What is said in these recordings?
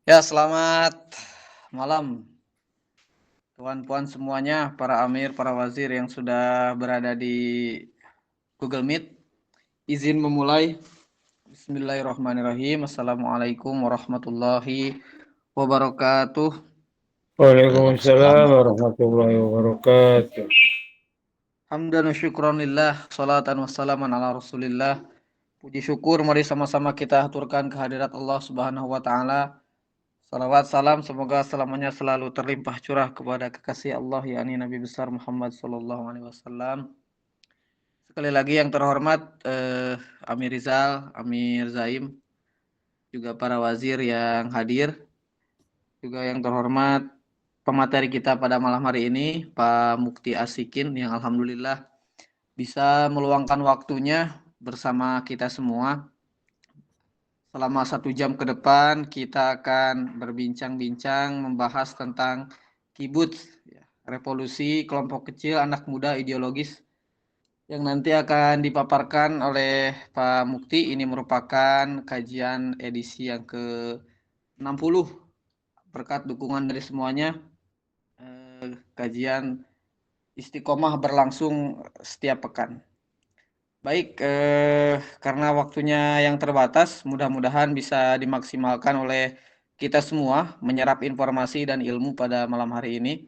Ya, selamat malam tuan-puan semuanya, para amir, para wazir yang sudah berada di Google Meet. Izin memulai. Bismillahirrahmanirrahim. Assalamualaikum warahmatullahi wabarakatuh. Waalaikumsalam warahmatullahi wabarakatuh. Hamdan wa syukran lillah, salatan wassalaman ala rasulillah. Puji syukur mari sama-sama kita aturkan kehadirat Allah Subhanahu wa taala. Salawat salam semoga selamanya selalu terlimpah curah kepada kekasih Allah yakni Nabi besar Muhammad sallallahu alaihi wasallam. Sekali lagi yang terhormat Amir Rizal, Amir Zaim, juga para wazir yang hadir, juga yang terhormat pemateri kita pada malam hari ini Pak Mukti Asikin yang alhamdulillah bisa meluangkan waktunya bersama kita semua. Selama 1 jam ke depan kita akan berbincang-bincang membahas tentang kibuts, revolusi kelompok kecil anak muda ideologis yang nanti akan dipaparkan oleh Pak Mukti. Ini merupakan kajian edisi yang ke-60 berkat dukungan dari semuanya. Kajian istiqomah berlangsung setiap pekan. Baik, karena waktunya yang terbatas, mudah-mudahan bisa dimaksimalkan oleh kita semua menyerap informasi dan ilmu pada malam hari ini.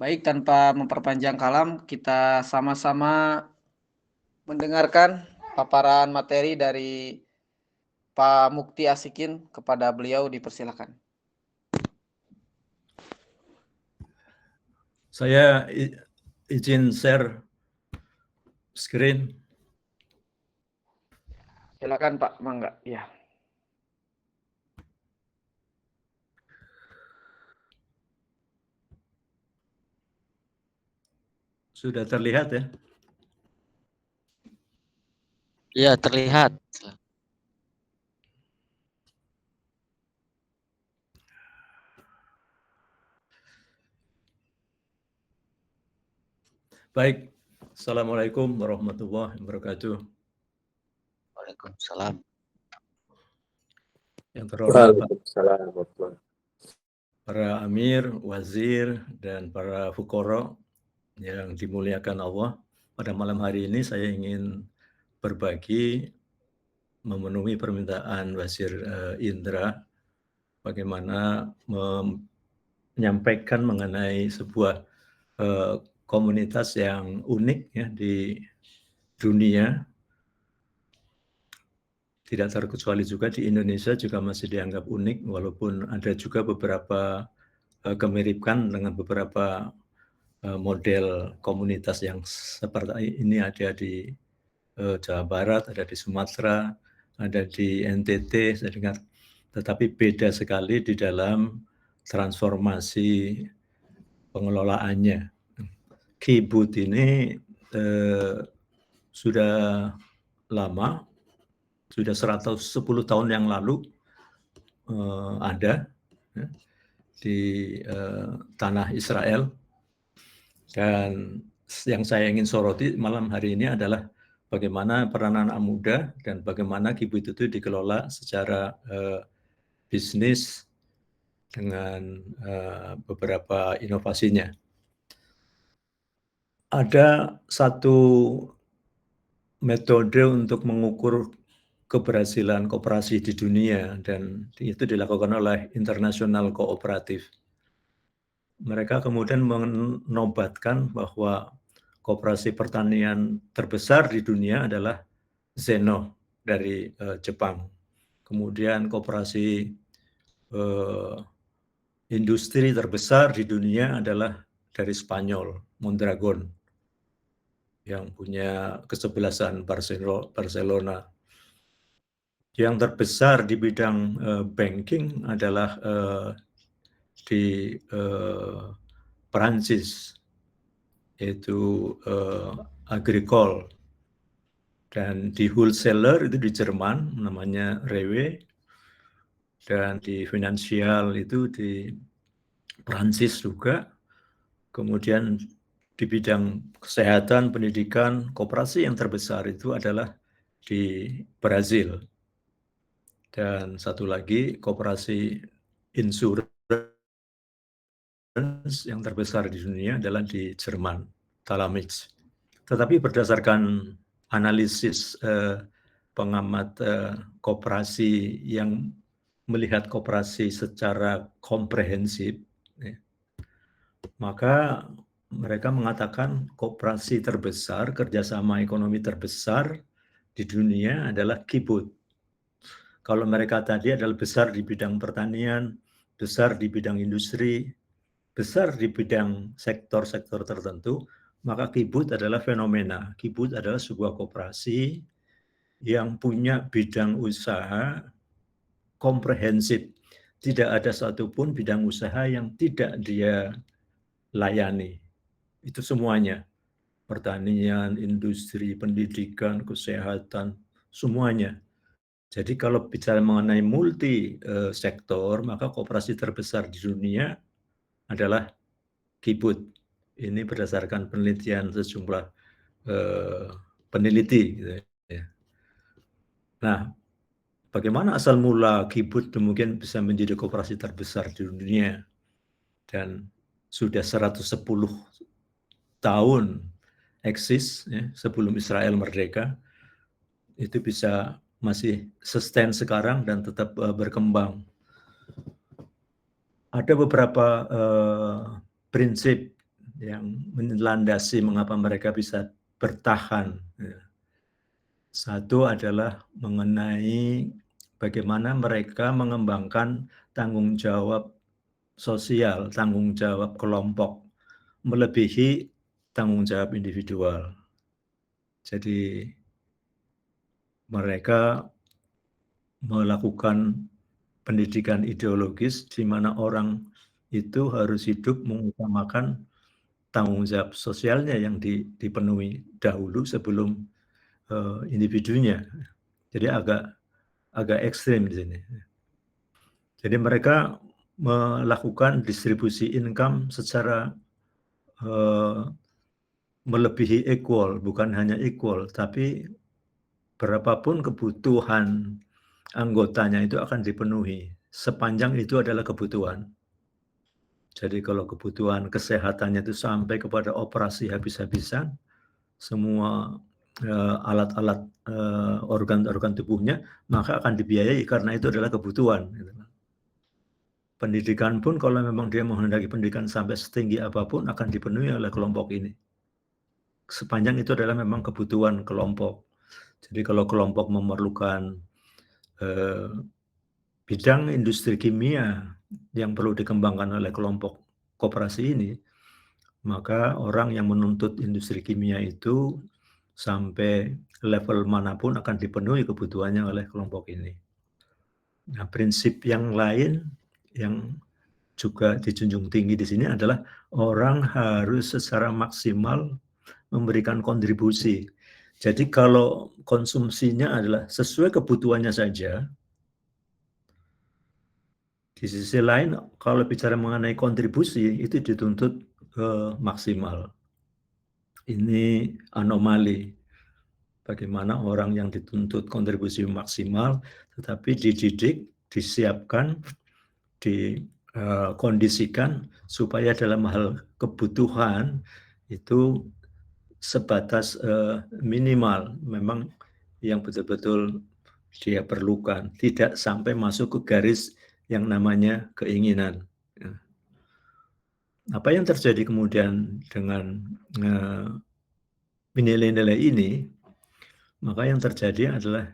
Baik, tanpa memperpanjang kalam, kita sama-sama mendengarkan paparan materi dari Pak Mukti Asikin. Kepada beliau dipersilakan. Saya izin share screen. Silakan Pak, mangga. Ya. Sudah terlihat ya? Ya, terlihat. Baik. Assalamualaikum warahmatullahi wabarakatuh. Waalaikumsalam. Yang terhormat para amir, wazir, dan para fukoro yang dimuliakan Allah. Pada malam hari ini saya ingin berbagi, memenuhi permintaan Wazir Indra, bagaimana menyampaikan mengenai sebuah komunitas yang unik ya di dunia. Tidak terkecuali juga di Indonesia juga masih dianggap unik, walaupun ada juga beberapa kemiripan dengan beberapa model komunitas yang seperti ini ada di Jawa Barat, ada di Sumatera, ada di NTT, saya dengar. Tetapi beda sekali di dalam transformasi pengelolaannya. Kibut ini sudah lama, sudah 110 tahun yang lalu ada ya, di tanah Israel. Dan yang saya ingin soroti malam hari ini adalah bagaimana peranan anak muda dan bagaimana kibut itu dikelola secara bisnis dengan beberapa inovasinya. Ada satu metode untuk mengukur keberhasilan koperasi di dunia dan itu dilakukan oleh International Cooperative. Mereka kemudian menobatkan bahwa koperasi pertanian terbesar di dunia adalah Zeno dari Jepang. Kemudian koperasi industri terbesar di dunia adalah dari Spanyol, Mondragon, yang punya kesebelasan Barcelona. Yang terbesar di bidang banking adalah di Perancis, yaitu Agricole, dan di wholesaler itu di Jerman namanya Rewe, dan di finansial itu di Perancis juga. Kemudian di bidang kesehatan, pendidikan, koperasi yang terbesar itu adalah di Brazil. Dan satu lagi koperasi insurans yang terbesar di dunia adalah di Jerman, Talamix. Tetapi berdasarkan analisis pengamat koperasi yang melihat koperasi secara komprehensif, ya, maka mereka mengatakan koperasi terbesar, kerjasama ekonomi terbesar di dunia adalah kibut. Kalau mereka tadi adalah besar di bidang pertanian, besar di bidang industri, besar di bidang sektor-sektor tertentu, maka kibut adalah fenomena. Kibut adalah sebuah koperasi yang punya bidang usaha komprehensif. Tidak ada satupun bidang usaha yang tidak dia layani. Itu semuanya. Pertanian, industri, pendidikan, kesehatan, semuanya. Jadi kalau bicara mengenai multi sektor, maka koperasi terbesar di dunia adalah kibut. Ini berdasarkan penelitian sejumlah peneliti. Gitu ya. Nah, bagaimana asal mula kibut kemudian bisa menjadi koperasi terbesar di dunia dan sudah 110 tahun eksis ya, sebelum Israel merdeka, itu bisa masih sustain sekarang dan tetap berkembang. Ada beberapa prinsip yang melandasi mengapa mereka bisa bertahan. Satu adalah mengenai bagaimana mereka mengembangkan tanggung jawab sosial, tanggung jawab kelompok, melebihi tanggung jawab individual. Jadi mereka melakukan pendidikan ideologis di mana orang itu harus hidup mengutamakan tanggung jawab sosialnya yang dipenuhi dahulu sebelum individunya. Jadi agak ekstrim di sini. Jadi mereka melakukan distribusi income secara melebihi equal, bukan hanya equal, tapi berapapun kebutuhan anggotanya itu akan dipenuhi, sepanjang itu adalah kebutuhan. Jadi kalau kebutuhan kesehatannya itu sampai kepada operasi habis-habisan, semua alat-alat organ-organ tubuhnya, maka akan dibiayai karena itu adalah kebutuhan. Pendidikan pun kalau memang dia menghendaki pendidikan sampai setinggi apapun akan dipenuhi oleh kelompok ini. Sepanjang itu adalah memang kebutuhan kelompok. Jadi kalau kelompok memerlukan bidang industri kimia yang perlu dikembangkan oleh kelompok koperasi ini, maka orang yang menuntut industri kimia itu sampai level manapun akan dipenuhi kebutuhannya oleh kelompok ini. Nah, prinsip yang lain yang juga dijunjung tinggi di sini adalah orang harus secara maksimal memberikan kontribusi. Jadi kalau konsumsinya adalah sesuai kebutuhannya saja, di sisi lain kalau bicara mengenai kontribusi itu dituntut maksimal. Ini anomali. Bagaimana orang yang dituntut kontribusi maksimal tetapi dididik, disiapkan, dikondisikan supaya dalam hal kebutuhan itu sebatas minimal memang yang betul-betul dia perlukan, tidak sampai masuk ke garis yang namanya keinginan. Apa yang terjadi kemudian dengan nilai-nilai ini, maka yang terjadi adalah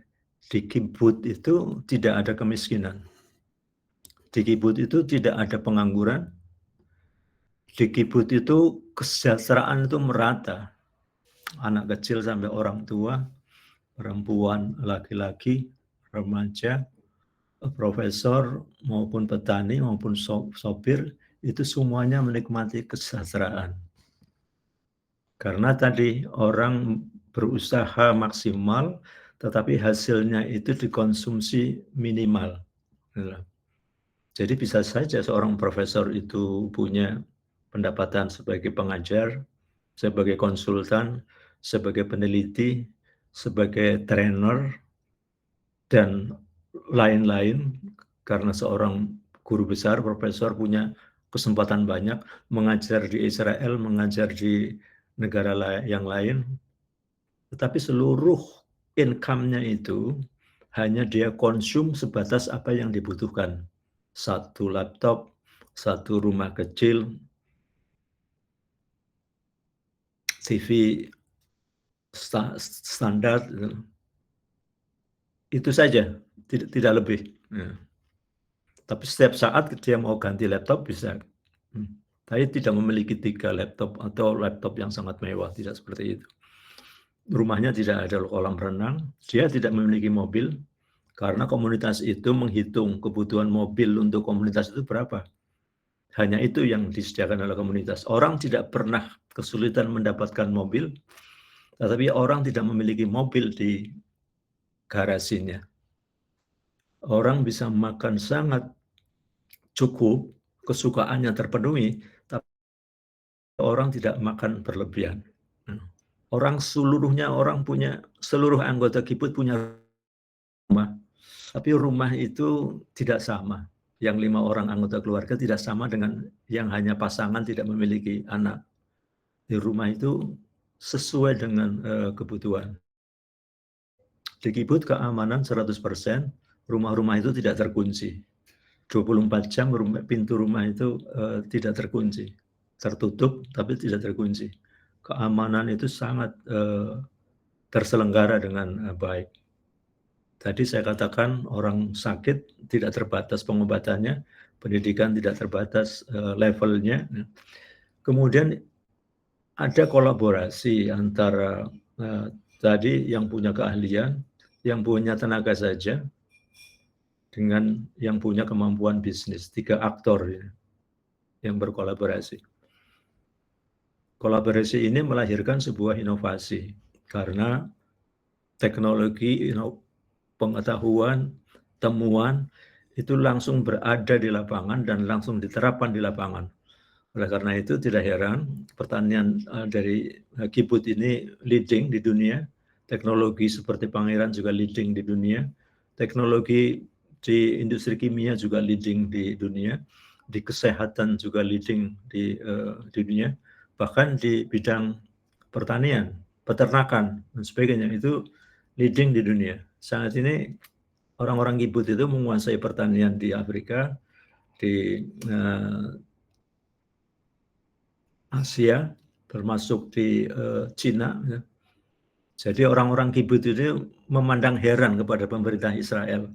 di kibut itu tidak ada kemiskinan. Di Kibut itu tidak ada pengangguran. Di Kibut itu kesejahteraan itu merata. Anak kecil sampai orang tua, perempuan, laki-laki, remaja, profesor maupun petani maupun sopir itu semuanya menikmati kesejahteraan. Karena tadi orang berusaha maksimal, tetapi hasilnya itu dikonsumsi minimal. Jadi bisa saja seorang profesor itu punya pendapatan sebagai pengajar, sebagai konsultan, sebagai peneliti, sebagai trainer, dan lain-lain, karena seorang guru besar, profesor punya kesempatan banyak mengajar di Israel, mengajar di negara yang lain, tetapi seluruh income-nya itu hanya dia konsum sebatas apa yang dibutuhkan. Satu laptop, satu rumah kecil, TV standar, itu saja, tidak lebih. Tapi setiap saat dia mau ganti laptop bisa. Tapi tidak memiliki 3 laptop atau laptop yang sangat mewah, tidak seperti itu. Rumahnya tidak ada kolam renang, dia tidak memiliki mobil, karena komunitas itu menghitung kebutuhan mobil untuk komunitas itu berapa. Hanya itu yang disediakan oleh komunitas. Orang tidak pernah kesulitan mendapatkan mobil, tetapi orang tidak memiliki mobil di garasinya. Orang bisa makan sangat cukup, kesukaannya terpenuhi, tapi orang tidak makan berlebihan. Orang seluruh anggota Kibut punya rumah, tapi rumah itu tidak sama. Yang 5 orang anggota keluarga tidak sama dengan yang hanya pasangan tidak memiliki anak. Di rumah itu sesuai dengan kebutuhan. Di Kibut keamanan 100%, rumah-rumah itu tidak terkunci. 24 jam pintu rumah itu tidak terkunci. Tertutup tapi tidak terkunci. Keamanan itu sangat terselenggara dengan baik. Tadi saya katakan orang sakit tidak terbatas pengobatannya, pendidikan tidak terbatas levelnya. Kemudian ada kolaborasi antara tadi yang punya keahlian, yang punya tenaga saja, dengan yang punya kemampuan bisnis. 3 aktor ya, yang berkolaborasi. Kolaborasi ini melahirkan sebuah inovasi, karena teknologi, pengetahuan, temuan, itu langsung berada di lapangan dan langsung diterapkan di lapangan. Oleh karena itu tidak heran pertanian dari Kibut ini leading di dunia, teknologi seperti Pangeran juga leading di dunia, teknologi di industri kimia juga leading di dunia, di kesehatan juga leading di dunia, bahkan di bidang pertanian, peternakan, dan sebagainya itu leading di dunia. Saat ini orang-orang Kibut itu menguasai pertanian di Afrika, di Asia, termasuk di Cina. Jadi orang-orang Kibut itu memandang heran kepada pemerintah Israel.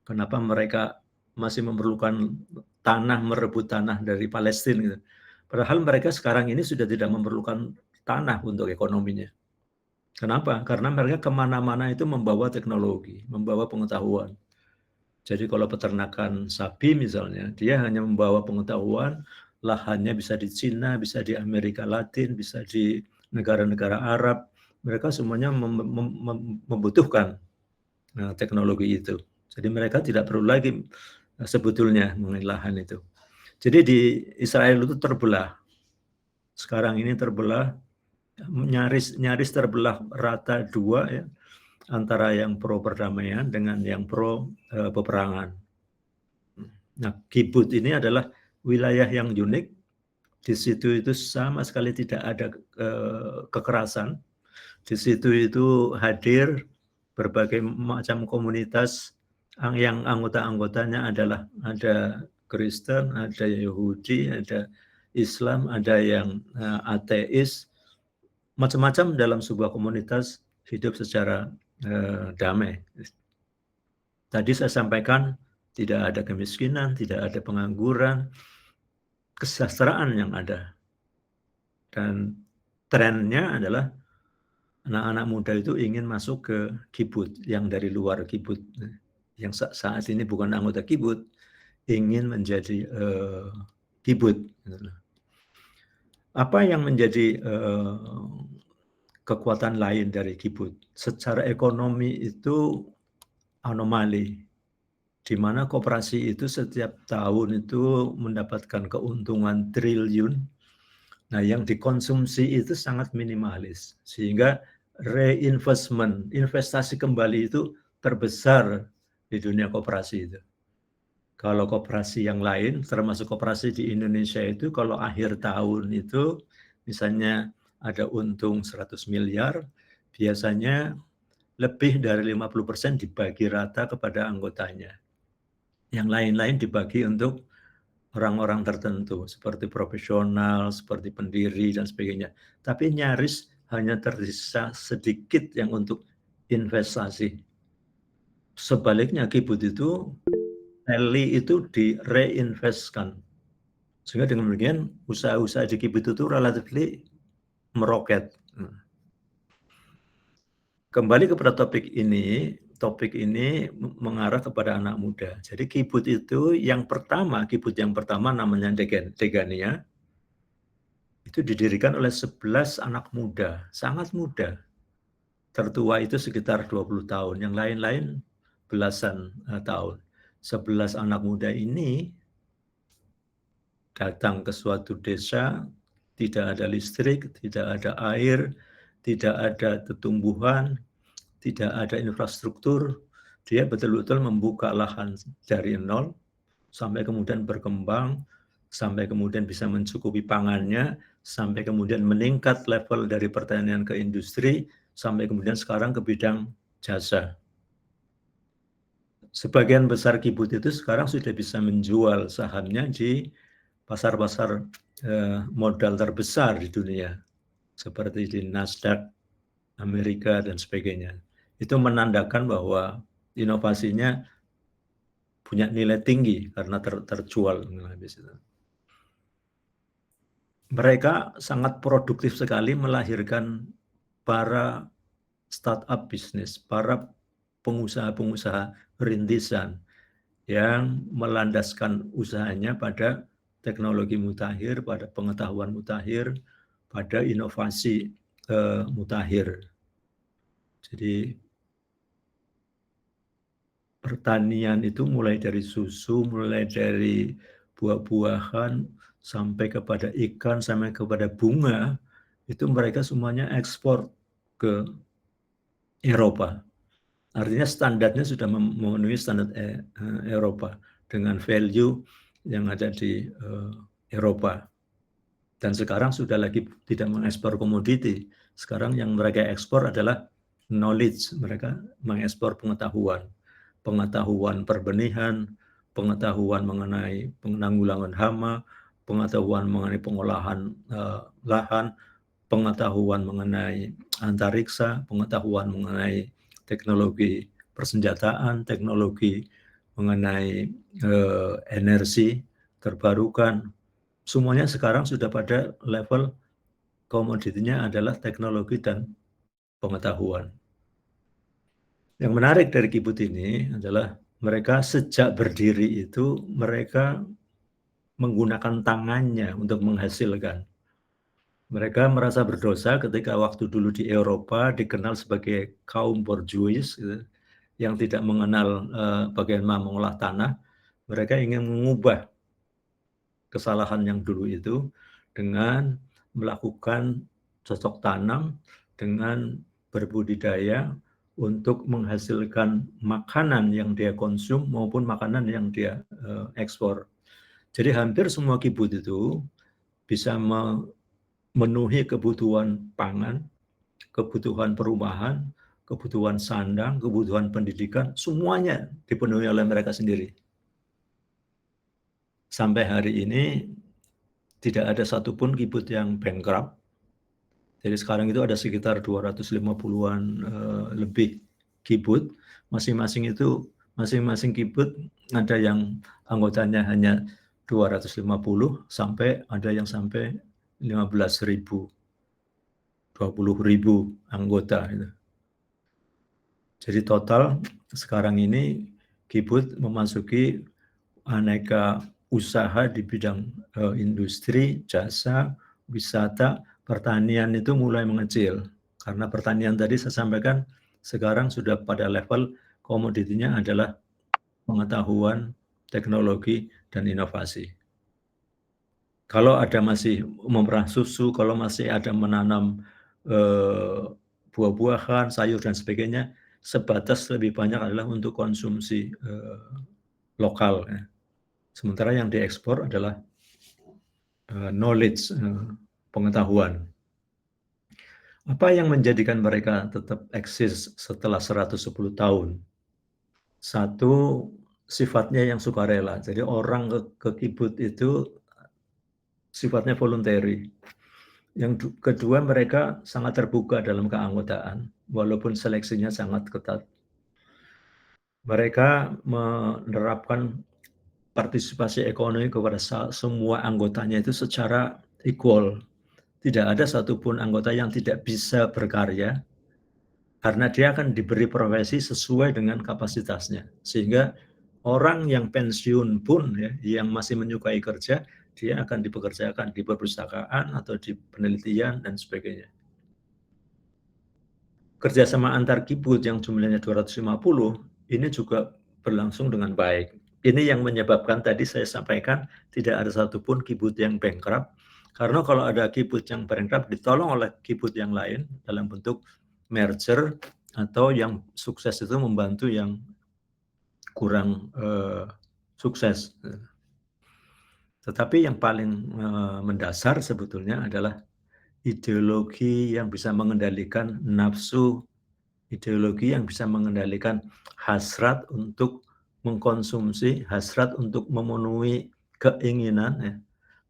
Kenapa mereka masih memerlukan tanah, merebut tanah dari Palestina. Gitu. Padahal mereka sekarang ini sudah tidak memerlukan tanah untuk ekonominya. Kenapa? Karena mereka kemana-mana itu membawa teknologi, membawa pengetahuan. Jadi kalau peternakan sapi misalnya, dia hanya membawa pengetahuan, lahannya bisa di Cina, bisa di Amerika Latin, bisa di negara-negara Arab. Mereka semuanya membutuhkan teknologi itu. Jadi mereka tidak perlu lagi sebetulnya mengenai lahan itu. Jadi di Israel itu terbelah. Sekarang ini terbelah, nyaris terbelah rata 2 ya, antara yang pro perdamaian dengan yang pro peperangan. Nah, Kibut ini adalah wilayah yang unik. Di situ itu sama sekali tidak ada kekerasan. Di situ itu hadir berbagai macam komunitas yang anggota-anggotanya adalah ada Kristen, ada Yahudi, ada Islam, ada yang ateis, macam-macam dalam sebuah komunitas hidup secara damai. Tadi saya sampaikan tidak ada kemiskinan, tidak ada pengangguran, kesejahteraan yang ada. Dan trennya adalah anak-anak muda itu ingin masuk ke kibbutz yang dari luar kibbutz, yang saat ini bukan anggota kibbutz, ingin menjadi kibbutz. Apa yang menjadi kekuatan lain dari kibbutz? Secara ekonomi itu anomali, di mana koperasi itu setiap tahun itu mendapatkan keuntungan triliun. Nah, yang dikonsumsi itu sangat minimalis, sehingga reinvestment, investasi kembali itu terbesar di dunia koperasi itu. Kalau koperasi yang lain, termasuk koperasi di Indonesia itu, kalau akhir tahun itu, misalnya ada untung 100 miliar, biasanya lebih dari 50% dibagi rata kepada anggotanya. Yang lain-lain dibagi untuk orang-orang tertentu, seperti profesional, seperti pendiri, dan sebagainya. Tapi nyaris hanya tersisa sedikit yang untuk investasi. Sebaliknya kibbutz itu, rally itu direinvestkan. Sehingga dengan demikian, usaha-usaha di kibbutz itu relatif meroket. Kembali kepada topik ini mengarah kepada anak muda. Jadi kibbutz itu kibbutz yang pertama namanya Degania, itu didirikan oleh 11 anak muda, sangat muda. Tertua itu sekitar 20 tahun, yang lain-lain belasan tahun. 11 anak muda ini datang ke suatu desa, tidak ada listrik, tidak ada air, tidak ada tumbuhan, tidak ada infrastruktur. Dia betul-betul membuka lahan dari nol, sampai kemudian berkembang, sampai kemudian bisa mencukupi pangannya, sampai kemudian meningkat level dari pertanian ke industri, sampai kemudian sekarang ke bidang jasa. Sebagian besar kibbutz itu sekarang sudah bisa menjual sahamnya di pasar-pasar modal terbesar di dunia, seperti di Nasdaq, Amerika, dan sebagainya. Itu menandakan bahwa inovasinya punya nilai tinggi karena terjual. Mereka sangat produktif sekali melahirkan para startup bisnis, para pengusaha-pengusaha rintisan yang melandaskan usahanya pada teknologi mutakhir, pada pengetahuan mutakhir, pada inovasi mutakhir. Jadi pertanian itu mulai dari susu, mulai dari buah-buahan, sampai kepada ikan, sampai kepada bunga, itu mereka semuanya ekspor ke Eropa. Artinya standarnya sudah memenuhi standar Eropa dengan value yang ada di Eropa. Dan sekarang sudah lagi tidak mengekspor komoditi. Sekarang yang mereka ekspor adalah knowledge. Mereka mengekspor pengetahuan. Pengetahuan perbenihan, pengetahuan mengenai penanggulangan hama, pengetahuan mengenai pengolahan lahan, pengetahuan mengenai antariksa, pengetahuan mengenai teknologi persenjataan, teknologi mengenai energi terbarukan. Semuanya sekarang sudah pada level komoditinya adalah teknologi dan pengetahuan. Yang menarik dari kibbutz ini adalah mereka sejak berdiri itu mereka menggunakan tangannya untuk menghasilkan. Mereka merasa berdosa ketika waktu dulu di Eropa dikenal sebagai kaum borjuis, gitu, yang tidak mengenal bagaimana mengolah tanah. Mereka ingin mengubah kesalahan yang dulu itu dengan melakukan cocok tanam, dengan berbudidaya untuk menghasilkan makanan yang dia konsum maupun makanan yang dia ekspor. Jadi hampir semua kibbutz itu bisa memenuhi kebutuhan pangan, kebutuhan perumahan, kebutuhan sandang, kebutuhan pendidikan, semuanya dipenuhi oleh mereka sendiri. Sampai hari ini tidak ada satupun kibbutz yang bankrupt. Jadi sekarang itu ada sekitar 250-an lebih kibbutz, masing-masing itu masing-masing kibbutz ada yang anggotanya hanya 250 sampai ada yang sampai 15.000, 20.000 anggota itu. Jadi total sekarang ini kibbutz memasuki aneka usaha di bidang industri, jasa, wisata, pertanian itu mulai mengecil. Karena pertanian tadi saya sampaikan sekarang sudah pada level komoditinya adalah pengetahuan, teknologi, dan inovasi. Kalau ada masih memerah susu, kalau masih ada menanam buah-buahan, sayur, dan sebagainya, sebatas lebih banyak adalah untuk konsumsi lokal. Ya. Sementara yang diekspor adalah knowledge, pengetahuan. Apa yang menjadikan mereka tetap eksis setelah 110 tahun? Satu, sifatnya yang sukarela. Jadi orang ke kibbutz itu sifatnya voluntary. Yang kedua, mereka sangat terbuka dalam keanggotaan, walaupun seleksinya sangat ketat. Mereka menerapkan partisipasi ekonomi kepada semua anggotanya itu secara equal. Tidak ada satupun anggota yang tidak bisa berkarya, karena dia akan diberi profesi sesuai dengan kapasitasnya. Sehingga orang yang pensiun pun, ya, yang masih menyukai kerja, dia akan dipekerjakan di perpustakaan atau di penelitian dan sebagainya. Kerjasama antar kibbutz yang jumlahnya 250, ini juga berlangsung dengan baik. Ini yang menyebabkan tadi saya sampaikan tidak ada satupun kibbutz yang bankrupt, karena kalau ada kibbutz yang bankrupt ditolong oleh kibbutz yang lain dalam bentuk merger atau yang sukses itu membantu yang kurang sukses. Tetapi yang paling mendasar sebetulnya adalah ideologi yang bisa mengendalikan nafsu, ideologi yang bisa mengendalikan hasrat untuk mengkonsumsi, hasrat untuk memenuhi keinginan, ya,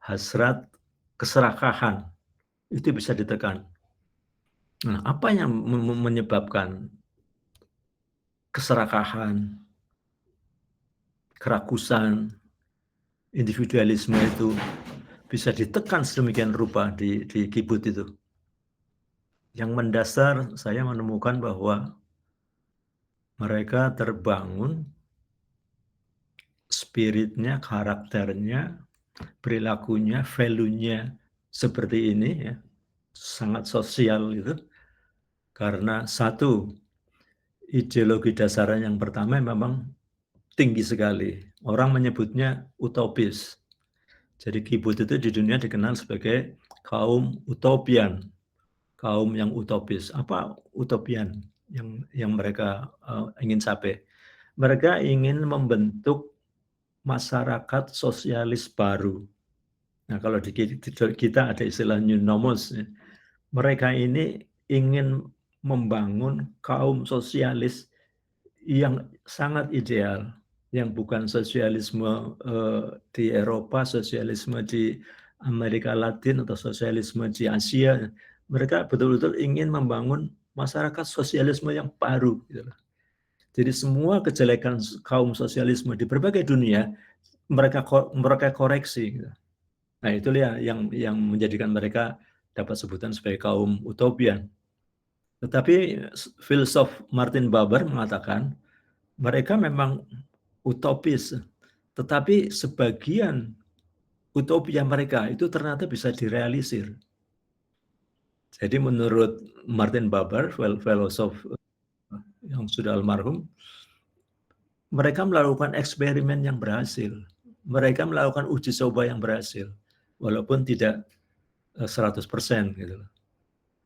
hasrat keserakahan, itu bisa ditekan. Nah, apa yang menyebabkan keserakahan, kerakusan, individualisme itu bisa ditekan sedemikian rupa di kibbutz itu? Yang mendasar saya menemukan bahwa mereka terbangun spiritnya, karakternya, perilakunya, value-nya seperti ini, ya, sangat sosial itu, karena satu, ideologi dasarnya yang pertama memang tinggi sekali. Orang menyebutnya utopis. Jadi kibbutz itu di dunia dikenal sebagai kaum utopian, kaum yang utopis. Apa utopian yang mereka ingin capai? Mereka ingin membentuk masyarakat sosialis baru. Nah, kalau di kita ada istilah new normals. Mereka ini ingin membangun kaum sosialis yang sangat ideal, yang bukan sosialisme di Eropa, sosialisme di Amerika Latin, atau sosialisme di Asia. Mereka betul-betul ingin membangun masyarakat sosialisme yang baru. Jadi semua kejelekan kaum sosialisme di berbagai dunia mereka koreksi. Nah, itulah yang menjadikan mereka dapat sebutan sebagai kaum utopian. Tetapi filsuf Martin Buber mengatakan mereka memang utopis, tetapi sebagian utopia mereka itu ternyata bisa direalisir. Jadi menurut Martin Buber, filosof yang sudah almarhum, mereka melakukan eksperimen yang berhasil. Mereka melakukan uji coba yang berhasil, walaupun tidak 100% gitu.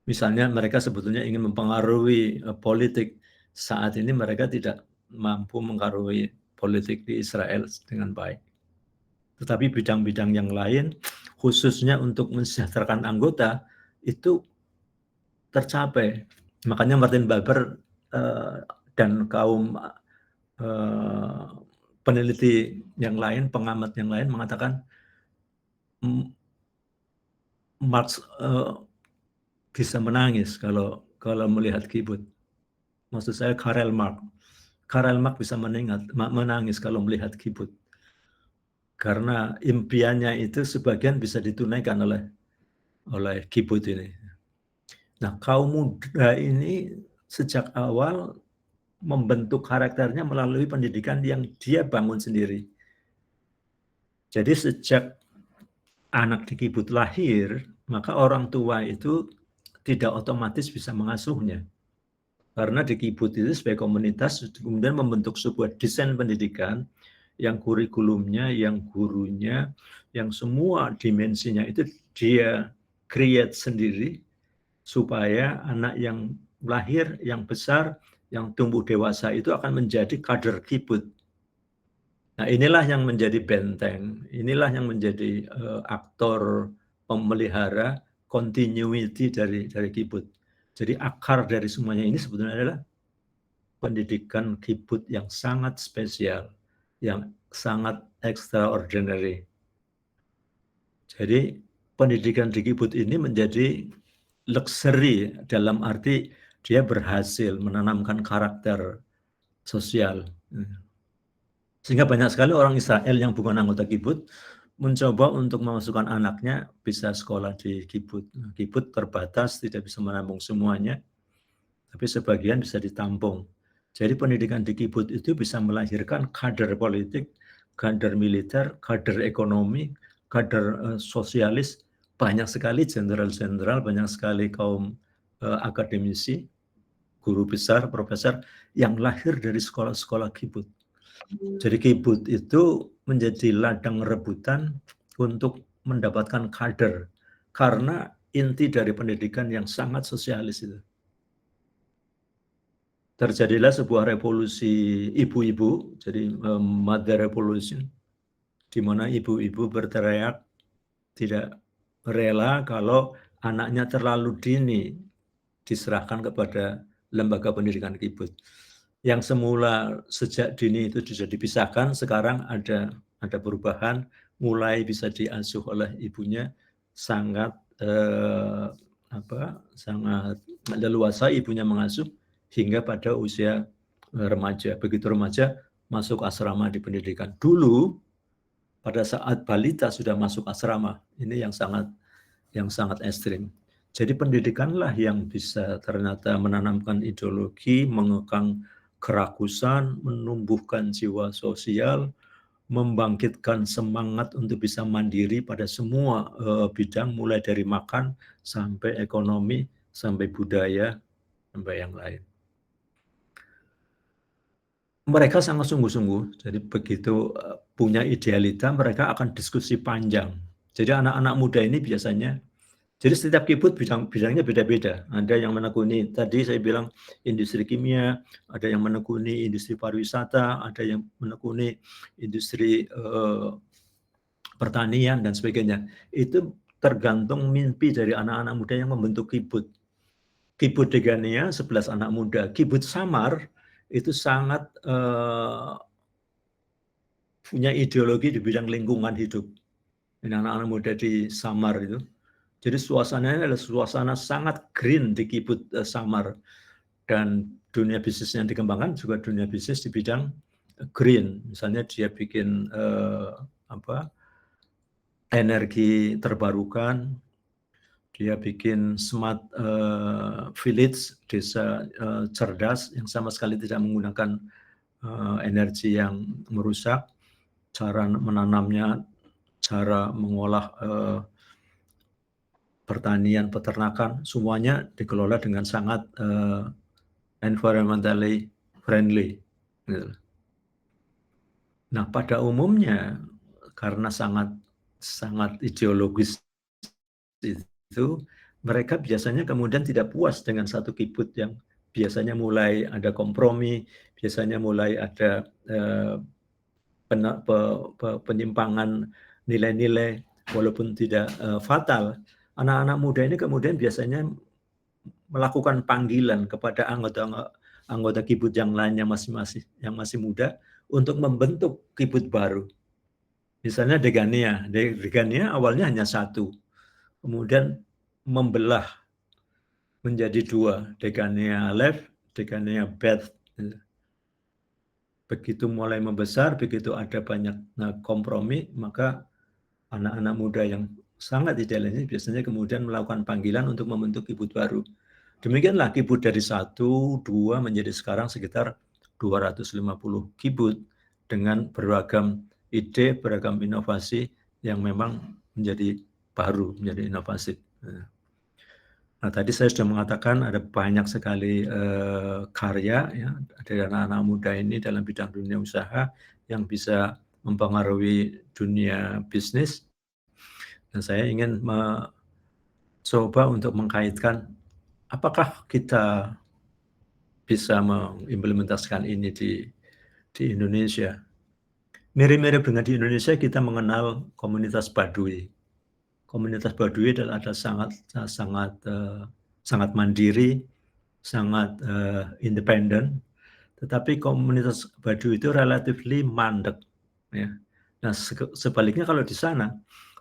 Misalnya mereka sebetulnya ingin mempengaruhi politik. Saat ini mereka tidak mampu mempengaruhi politik di Israel dengan baik. Tetapi bidang-bidang yang lain, khususnya untuk mensejahterakan anggota, itu tercapai. Makanya Martin Buber dan kaum peneliti yang lain, pengamat yang lain mengatakan Marx bisa menangis kalau melihat kibbutz. Maksud saya Karl Marx. Karl Marx bisa menangis kalau melihat kibut. Karena impiannya itu sebagian bisa ditunaikan oleh kibut ini. Nah, kaum muda ini sejak awal membentuk karakternya melalui pendidikan yang dia bangun sendiri. Jadi sejak anak di kibut lahir, maka orang tua itu tidak otomatis bisa mengasuhnya. Karena di kibut itu sebagai komunitas kemudian membentuk sebuah desain pendidikan yang kurikulumnya, yang gurunya, yang semua dimensinya itu dia create sendiri supaya anak yang lahir, yang besar, yang tumbuh dewasa itu akan menjadi kader kibut. Nah, inilah yang menjadi benteng, inilah yang menjadi aktor pemelihara continuity dari kibut. Jadi akar dari semuanya ini sebetulnya adalah pendidikan kibut yang sangat spesial, yang sangat extraordinary. Jadi pendidikan di kibut ini menjadi luxury dalam arti dia berhasil menanamkan karakter sosial. Sehingga banyak sekali orang Israel yang bukan anggota kibut mencoba untuk memasukkan anaknya bisa sekolah di kibut. Kibut terbatas, tidak bisa menampung semuanya, tapi sebagian bisa ditampung. Jadi pendidikan di kibut itu bisa melahirkan kader politik, kader militer, kader ekonomi, kader sosialis, banyak sekali jenderal-jenderal, banyak sekali kaum akademisi, guru besar, profesor yang lahir dari sekolah-sekolah kibut. Jadi kibut itu menjadi ladang rebutan untuk mendapatkan kader karena inti dari pendidikan yang sangat sosialis itu. Terjadilah sebuah revolusi ibu-ibu, jadi mother revolution, di mana ibu-ibu berteriak tidak rela kalau anaknya terlalu dini diserahkan kepada lembaga pendidikan kibut. Yang semula sejak dini itu sudah dipisahkan, sekarang ada perubahan, mulai bisa diasuh oleh ibunya, sangat sangat leluasa ibunya mengasuh hingga pada usia remaja. Begitu remaja masuk asrama di pendidikan. Dulu pada saat balita sudah masuk asrama, ini yang sangat ekstrim. Jadi pendidikanlah yang bisa ternyata menanamkan ideologi, mengekang kerakusan, menumbuhkan jiwa sosial, membangkitkan semangat untuk bisa mandiri pada semua bidang, mulai dari makan sampai ekonomi, sampai budaya, sampai yang lain. Mereka sangat sungguh-sungguh, jadi begitu punya idealita, mereka akan diskusi panjang. Jadi anak-anak muda ini biasanya, jadi setiap kibut bidangnya beda-beda. Ada yang menekuni, tadi saya bilang industri kimia, ada yang menekuni industri pariwisata, ada yang menekuni industri pertanian, dan sebagainya. Itu tergantung mimpi dari anak-anak muda yang membentuk kibut. Kibut Degania 11 anak muda. Kibut Samar itu sangat punya ideologi di bidang lingkungan hidup. Ini anak-anak muda di Samar itu. Jadi suasananya adalah suasana sangat green di kibut Samar. Dan dunia bisnis yang dikembangkan juga dunia bisnis di bidang green. Misalnya dia bikin energi terbarukan, dia bikin smart village, desa cerdas yang sama sekali tidak menggunakan energi yang merusak, cara menanamnya, cara mengolah pertanian, peternakan, semuanya dikelola dengan sangat environmentally friendly. Nah, pada umumnya karena sangat ideologis itu, mereka biasanya kemudian tidak puas dengan satu kibut yang biasanya mulai ada kompromi, biasanya mulai ada penyimpangan nilai-nilai walaupun tidak fatal. Anak-anak muda ini kemudian biasanya melakukan panggilan kepada anggota kibut yang lain yang masih muda untuk membentuk kibut baru. Misalnya Degania awalnya hanya satu, kemudian membelah menjadi dua, Degania Aleph, Degania Beth. begitu mulai membesar, begitu ada banyak kompromi, maka anak-anak muda yang sangat idealis biasanya kemudian melakukan panggilan untuk membentuk kibut baru. Demikianlah kibut dari 1, 2 menjadi sekarang sekitar 250 kibut dengan beragam ide, beragam inovasi yang memang menjadi baru, menjadi inovatif. Nah, tadi saya sudah mengatakan ada banyak sekali karya ya dari anak-anak muda ini dalam bidang dunia usaha yang bisa mempengaruhi dunia bisnis. Dan saya ingin mencoba untuk mengkaitkan apakah kita bisa mengimplementasikan ini di Indonesia. Mirip-mirip dengan di Indonesia kita mengenal komunitas Baduy. Komunitas Baduy adalah sangat mandiri, sangat independen, tetapi komunitas Baduy itu relatively mandek. Ya. Nah, sebaliknya kalau di sana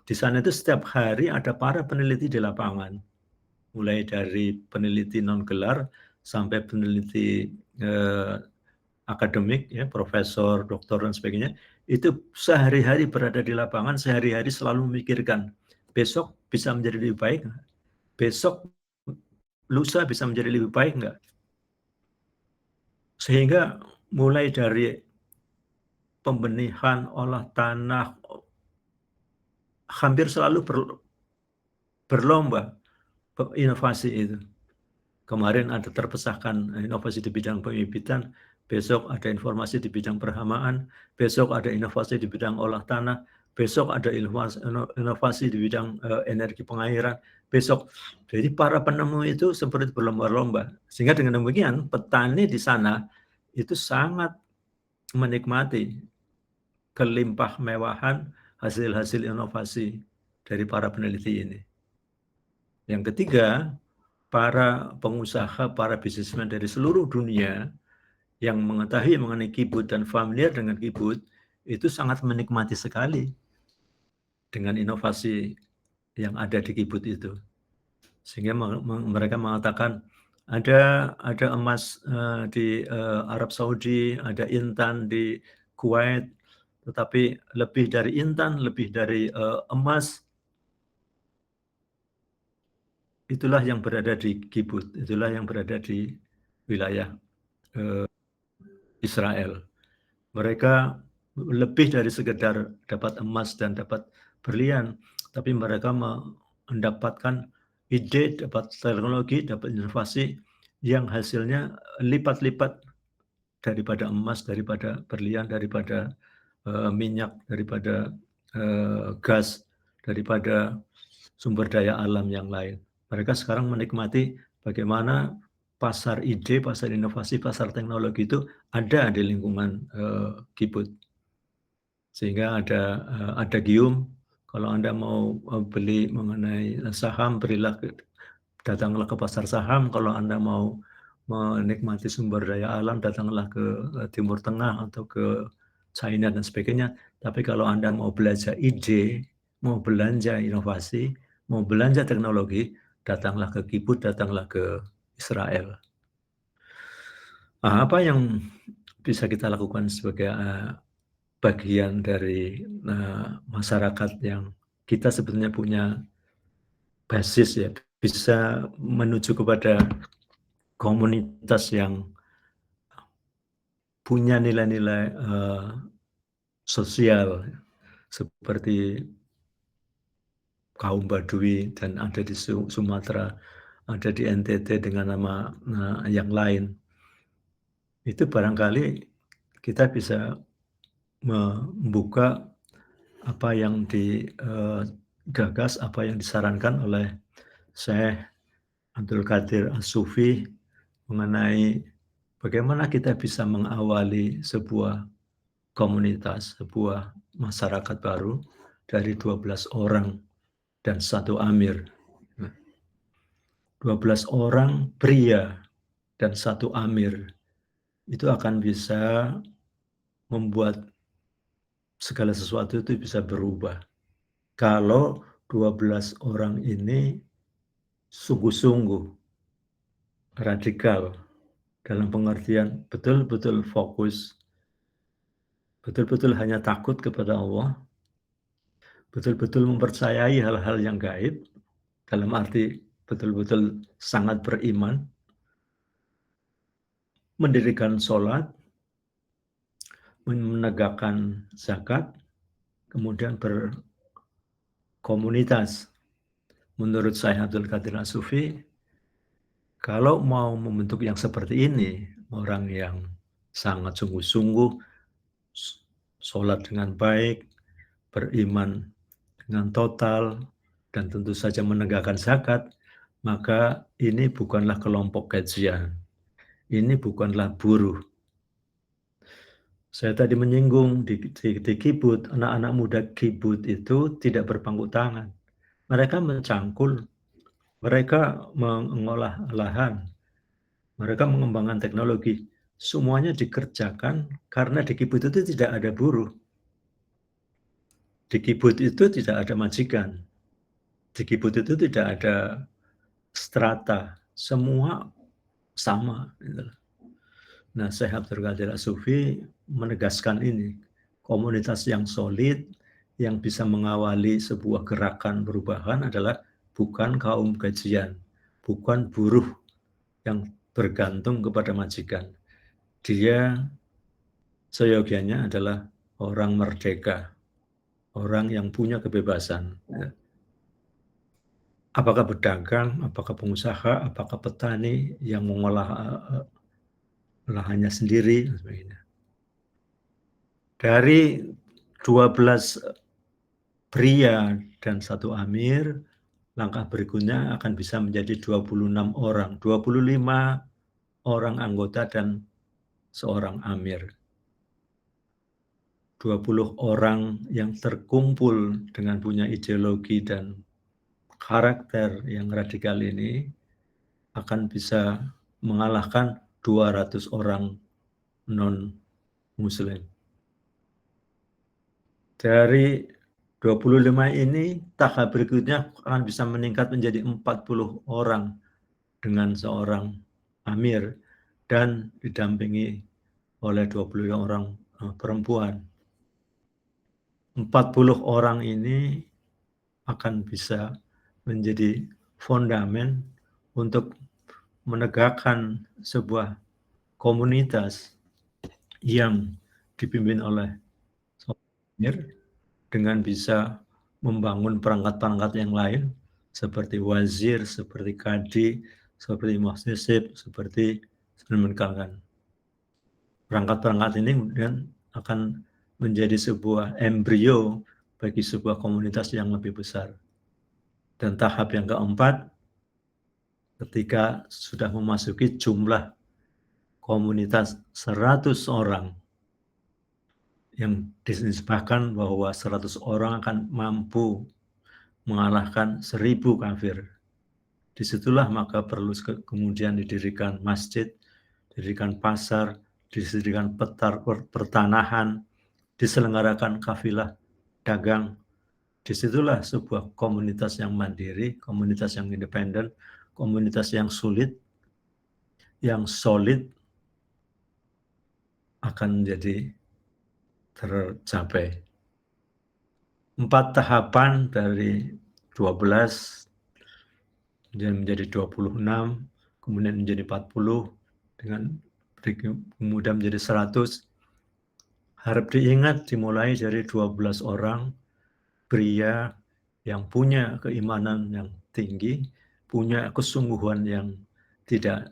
itu setiap hari ada para peneliti di lapangan, mulai dari peneliti non gelar sampai peneliti akademik, ya, profesor, doktor dan sebagainya, itu sehari-hari berada di lapangan, sehari-hari selalu memikirkan besok bisa menjadi lebih baik, besok lusa bisa menjadi lebih baik enggak? Sehingga mulai dari pembenihan, olah tanah, hampir selalu berlomba inovasi itu. Kemarin ada terpesahkan inovasi di bidang pembibitan, besok ada informasi di bidang perhamaan, besok ada inovasi di bidang olah tanah, besok ada inovasi di bidang energi pengairan, besok. Jadi para penemu itu seperti berlomba-lomba. Sehingga dengan demikian petani di sana itu sangat menikmati kelimpah mewahan hasil-hasil inovasi dari para peneliti ini. Yang ketiga, para pengusaha, para bisnismen dari seluruh dunia yang mengetahui mengenai kibut dan familiar dengan kibut, itu sangat menikmati sekali dengan inovasi yang ada di kibut itu. Sehingga mereka mengatakan, ada emas di Arab Saudi, ada intan di Kuwait, tetapi lebih dari intan, lebih dari emas, itulah yang berada di kibut, itulah yang berada di wilayah Israel. Mereka lebih dari sekedar dapat emas dan dapat berlian, tapi mereka mendapatkan ide, dapat teknologi, dapat inovasi yang hasilnya lipat-lipat daripada emas, daripada berlian, daripada minyak, daripada gas, daripada sumber daya alam yang lain. Mereka sekarang menikmati bagaimana pasar ide, pasar inovasi, pasar teknologi itu ada di lingkungan kibut. Sehingga ada gium, kalau Anda mau beli mengenai saham, datanglah ke pasar saham. Kalau Anda mau menikmati sumber daya alam, datanglah ke Timur Tengah atau ke China dan sebagainya. Tapi kalau Anda mau belajar ide, mau belanja inovasi, mau belanja teknologi, datanglah ke kibut, datanglah ke Israel. Apa yang bisa kita lakukan sebagai bagian dari masyarakat yang kita sebetulnya punya basis, ya, bisa menuju kepada komunitas yang punya nilai-nilai sosial seperti kaum Baduy dan ada di Sumatera, ada di NTT dengan nama yang lain. Itu barangkali kita bisa membuka apa yang digagas, apa yang disarankan oleh Syekh Abdul Qadir As-Sufi mengenai bagaimana kita bisa mengawali sebuah komunitas, sebuah masyarakat baru dari 12 orang dan 1 amir. 12 orang pria dan 1 amir itu akan bisa membuat segala sesuatu itu bisa berubah. Kalau 12 orang ini sungguh-sungguh radikal dalam pengertian betul-betul fokus betul-betul hanya takut kepada Allah, betul-betul mempercayai hal-hal yang gaib, dalam arti betul-betul sangat beriman, mendirikan sholat, menegakkan zakat, kemudian berkomunitas. Menurut Syekh Abdul Qadir As-Sufi, kalau mau membentuk yang seperti ini, orang yang sangat sungguh-sungguh, sholat dengan baik, beriman dengan total, dan tentu saja menegakkan zakat, maka ini bukanlah kelompok kajian, ini bukanlah buruh. Saya tadi menyinggung di kibut, anak-anak muda kibut itu tidak berpangku tangan. Mereka mencangkul, mereka mengolah lahan, mereka mengembangkan teknologi. Semuanya dikerjakan karena di kibut itu tidak ada buruh. Di kibut itu tidak ada majikan. Di kibut itu tidak ada strata. Semua sama. Nah, Syekh Abdul Qadir As-Sufi menegaskan ini. Komunitas yang solid, yang bisa mengawali sebuah gerakan perubahan adalah bukan kaum gajian, bukan buruh yang bergantung kepada majikan. Dia seyogianya adalah orang merdeka, orang yang punya kebebasan. Apakah pedagang, apakah pengusaha, apakah petani yang mengolah lahannya sendiri, dan sebagainya. Dari 12 pria dan 1 amir, langkah berikutnya akan bisa menjadi 26 orang, 25 orang anggota dan seorang amir. 20 orang yang terkumpul dengan punya ideologi dan karakter yang radikal ini akan bisa mengalahkan 200 orang non-muslim. Dari 25 ini, tahap berikutnya akan bisa meningkat menjadi 40 orang dengan seorang amir dan didampingi oleh 20 orang perempuan. 40 orang ini akan bisa menjadi fondamen untuk menegakkan sebuah komunitas yang dipimpin oleh amir dengan bisa membangun perangkat-perangkat yang lain seperti wazir, seperti kadi, seperti muhtasib, seperti demikian. Perangkat-perangkat ini kemudian akan menjadi sebuah embrio bagi sebuah komunitas yang lebih besar. Dan tahap yang keempat, ketika sudah memasuki jumlah komunitas 100 orang, yang dinisbahkan bahwa 100 orang akan mampu mengalahkan 1000 kafir. Disitulah maka perlu kemudian didirikan masjid, didirikan pasar, didirikan pertanahan, diselenggarakan kafilah dagang. Disitulah sebuah komunitas yang mandiri, komunitas yang independen, komunitas yang sulit, yang solid akan menjadi tercapai. 4 tahapan dari 12 kemudian menjadi 26, kemudian menjadi 40, dengan kemudian menjadi 100. Harap diingat dimulai dari 12 orang pria yang punya keimanan yang tinggi, punya kesungguhan yang tidak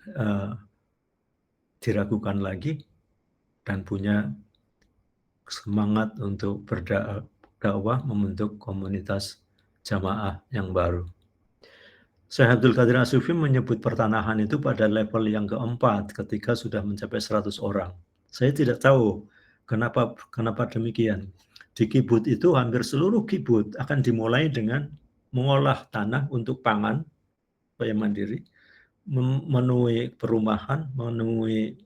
diragukan lagi, dan punya semangat untuk berdakwah membentuk komunitas jamaah yang baru. Syekh Abdul Qadir As-Sufi menyebut pertanahan itu pada level yang keempat ketika sudah mencapai 100 orang. Saya tidak tahu kenapa demikian. Di kibut itu hampir seluruh kibut akan dimulai dengan mengolah tanah untuk pangan supaya mandiri, memenuhi perumahan, memenuhi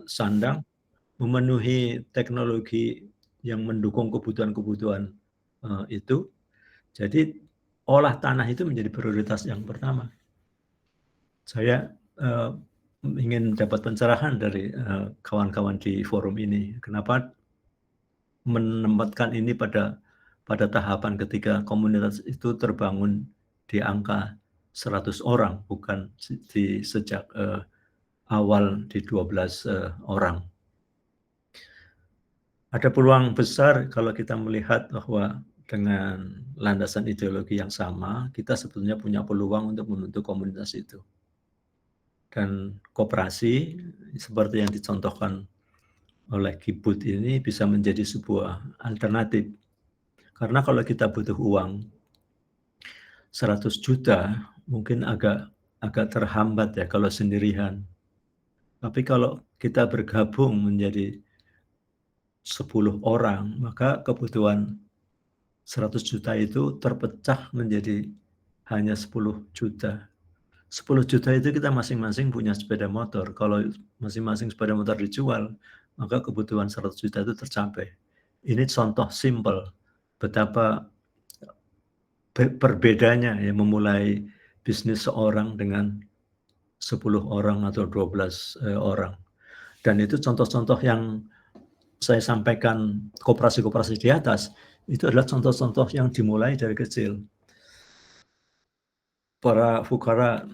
sandang, memenuhi teknologi yang mendukung kebutuhan-kebutuhan itu. Jadi olah tanah itu menjadi prioritas yang pertama. Saya ingin dapat pencerahan dari kawan-kawan di forum ini. Kenapa menempatkan ini pada tahapan ketika komunitas itu terbangun di angka 100 orang, bukan sejak awal di 12 orang. Ada peluang besar kalau kita melihat bahwa dengan landasan ideologi yang sama, kita sebetulnya punya peluang untuk membentuk komunitas itu. Dan koperasi seperti yang dicontohkan oleh Kibut ini bisa menjadi sebuah alternatif. Karena kalau kita butuh uang 100 juta, mungkin agak terhambat ya kalau sendirian. Tapi kalau kita bergabung menjadi 10 orang, maka kebutuhan 100 juta itu terpecah menjadi hanya 10 juta. 10 juta itu kita masing-masing punya sepeda motor. Kalau masing-masing sepeda motor dijual, maka kebutuhan 100 juta itu tercapai. Ini contoh simpel betapa berbedanya ya memulai bisnis seorang dengan 10 orang atau 12 orang. Dan itu contoh-contoh yang saya sampaikan koperasi-koperasi di atas, itu adalah contoh-contoh yang dimulai dari kecil. Para fukara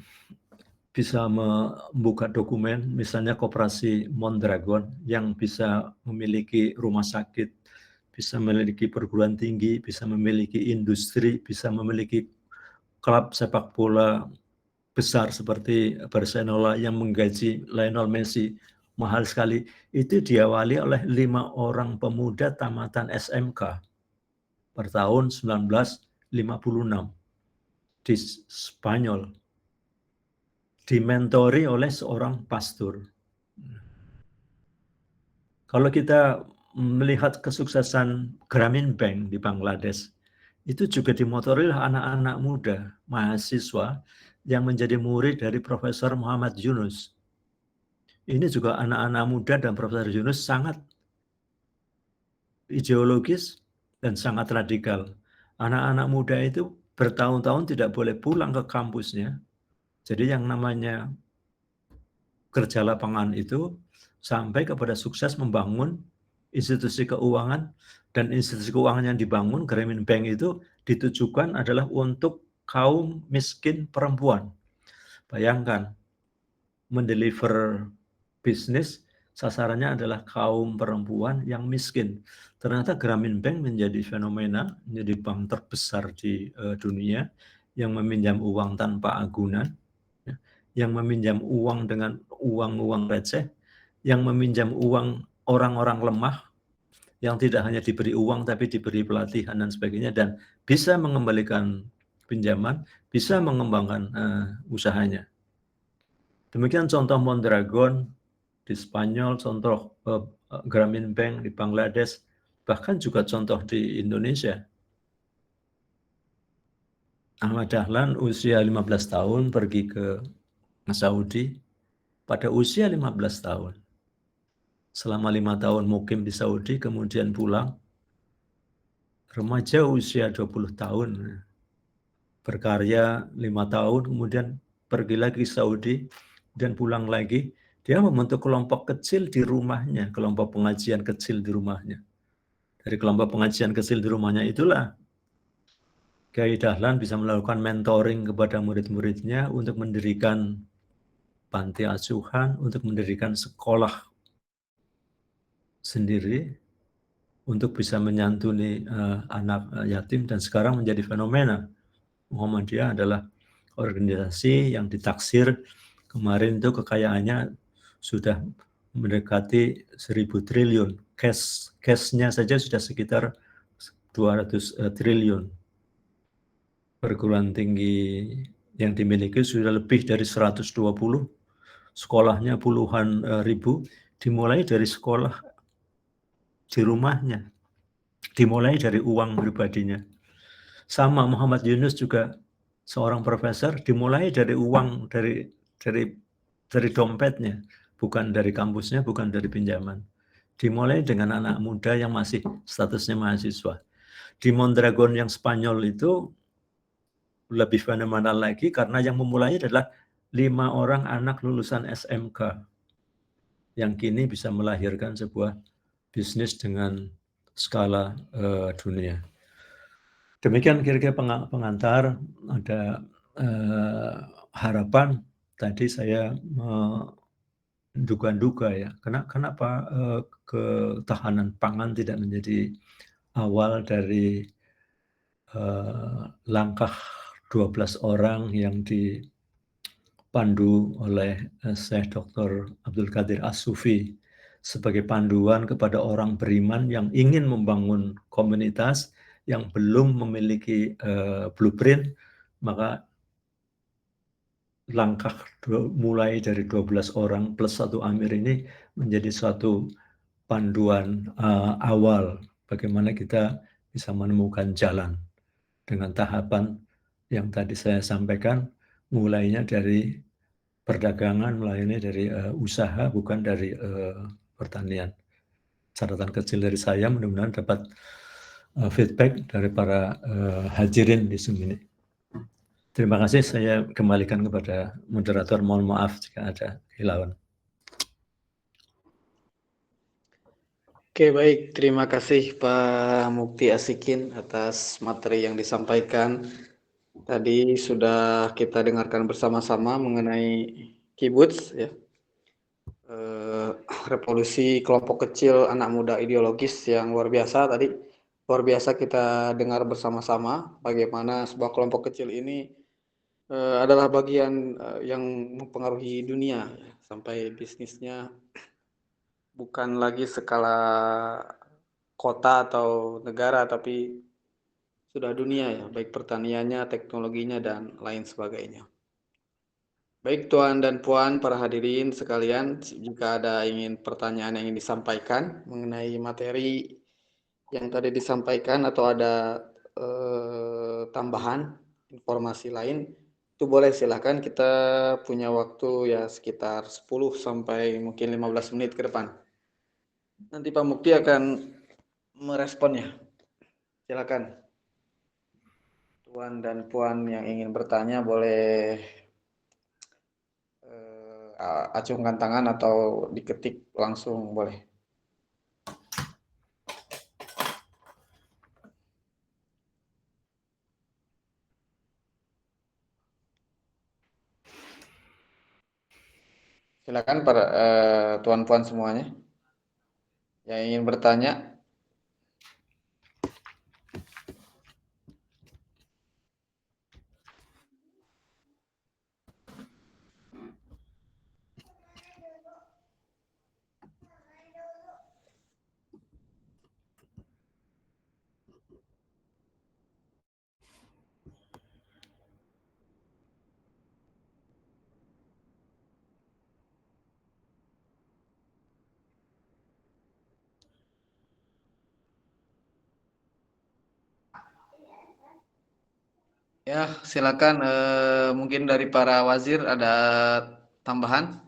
bisa membuka dokumen, misalnya koperasi Mondragon yang bisa memiliki rumah sakit, bisa memiliki perguruan tinggi, bisa memiliki industri, bisa memiliki klub sepak bola besar seperti Barcelona yang menggaji Lionel Messi mahal sekali. Itu diawali oleh 5 orang pemuda tamatan SMK pada tahun 1956 di Spanyol, dimentori oleh seorang pastor. Kalau kita melihat kesuksesan Grameen Bank di Bangladesh, itu juga dimotori oleh anak-anak muda, mahasiswa yang menjadi murid dari Profesor Muhammad Yunus. Ini juga anak-anak muda dan Profesor Yunus sangat ideologis dan sangat radikal. Anak-anak muda itu bertahun-tahun tidak boleh pulang ke kampusnya. Jadi yang namanya kerja lapangan itu sampai kepada sukses membangun institusi keuangan, dan institusi keuangan yang dibangun Grameen Bank itu ditujukan adalah untuk kaum miskin perempuan. Bayangkan, mendeliver bisnis sasarannya adalah kaum perempuan yang miskin. Ternyata Grameen Bank menjadi fenomena, menjadi bank terbesar di dunia yang meminjam uang tanpa agunan, yang meminjam uang dengan uang receh, yang meminjam uang orang-orang lemah, yang tidak hanya diberi uang tapi diberi pelatihan dan sebagainya, dan bisa mengembalikan pinjaman, bisa mengembangkan usahanya. Demikian contoh Mondragon di Spanyol, contoh Grameen Bank di Bangladesh, bahkan juga contoh di Indonesia. Ahmad Dahlan usia 15 tahun pergi ke Saudi pada usia 15 tahun. Selama 5 tahun mukim di Saudi, kemudian pulang. Remaja usia 20 tahun. Berkarya 5 tahun, kemudian pergi lagi ke Saudi, dan pulang lagi. Dia membentuk kelompok kecil di rumahnya, kelompok pengajian kecil di rumahnya. Dari kelompok pengajian kecil di rumahnya itulah Kiai Dahlan bisa melakukan mentoring kepada murid-muridnya untuk mendirikan panti asuhan, untuk mendirikan sekolah sendiri, untuk bisa menyantuni anak yatim, dan sekarang menjadi fenomena. Muhammadiyah adalah organisasi yang ditaksir kemarin itu kekayaannya sudah mendekati 1.000 triliun. Cash-nya saja sudah sekitar 200 triliun. Perguruan tinggi yang dimiliki sudah lebih dari 120, sekolahnya puluhan ribu, dimulai dari sekolah di rumahnya, dimulai dari uang pribadinya. Sama Muhammad Yunus juga seorang profesor, dimulai dari uang dari dompetnya, bukan dari kampusnya, bukan dari pinjaman. Dimulai dengan anak muda yang masih statusnya mahasiswa. Di Mondragon yang Spanyol itu lebih fenomenal lagi karena yang memulai adalah 5 orang anak lulusan SMK yang kini bisa melahirkan sebuah bisnis dengan skala dunia. Demikian kira-kira pengantar. Ada harapan tadi saya menduga-duga ya, kenapa ketahanan pangan tidak menjadi awal dari langkah 12 orang yang dipandu oleh Syekh Dr. Abdul Qadir As-Sufi sebagai panduan kepada orang beriman yang ingin membangun komunitas yang belum memiliki blueprint, maka langkah mulai dari 12 orang plus 1 amir ini menjadi suatu panduan awal bagaimana kita bisa menemukan jalan dengan tahapan yang tadi saya sampaikan, mulainya dari perdagangan, mulainya dari usaha, bukan dari pertanian. Catatan kecil dari saya, mudah-mudahan dapat feedback dari para hadirin di sini. Terima kasih, saya kembalikan kepada moderator. Mohon maaf jika ada kekhilafan. Oke, baik. Terima kasih Pak Mukti Asikin atas materi yang disampaikan. Tadi sudah kita dengarkan bersama-sama mengenai kibuts, ya. Revolusi kelompok kecil anak muda ideologis yang luar biasa tadi. Luar biasa kita dengar bersama-sama bagaimana sebuah kelompok kecil ini adalah bagian yang mempengaruhi dunia, ya. Sampai bisnisnya bukan lagi skala kota atau negara, tapi sudah dunia, ya, baik pertaniannya, teknologinya, dan lain sebagainya. Baik Tuan dan Puan, para hadirin sekalian, jika ada pertanyaan yang ingin disampaikan mengenai materi yang tadi disampaikan atau ada tambahan informasi lain, itu boleh silakan. Kita punya waktu ya sekitar 10 sampai mungkin 15 menit ke depan. Nanti Pak Mukti akan meresponnya. Silakan. Tuan dan Puan yang ingin bertanya boleh acungkan tangan atau diketik langsung boleh. Silakan para tuan puan semuanya yang ingin bertanya. Ya, silakan. Mungkin dari para wazir ada tambahan.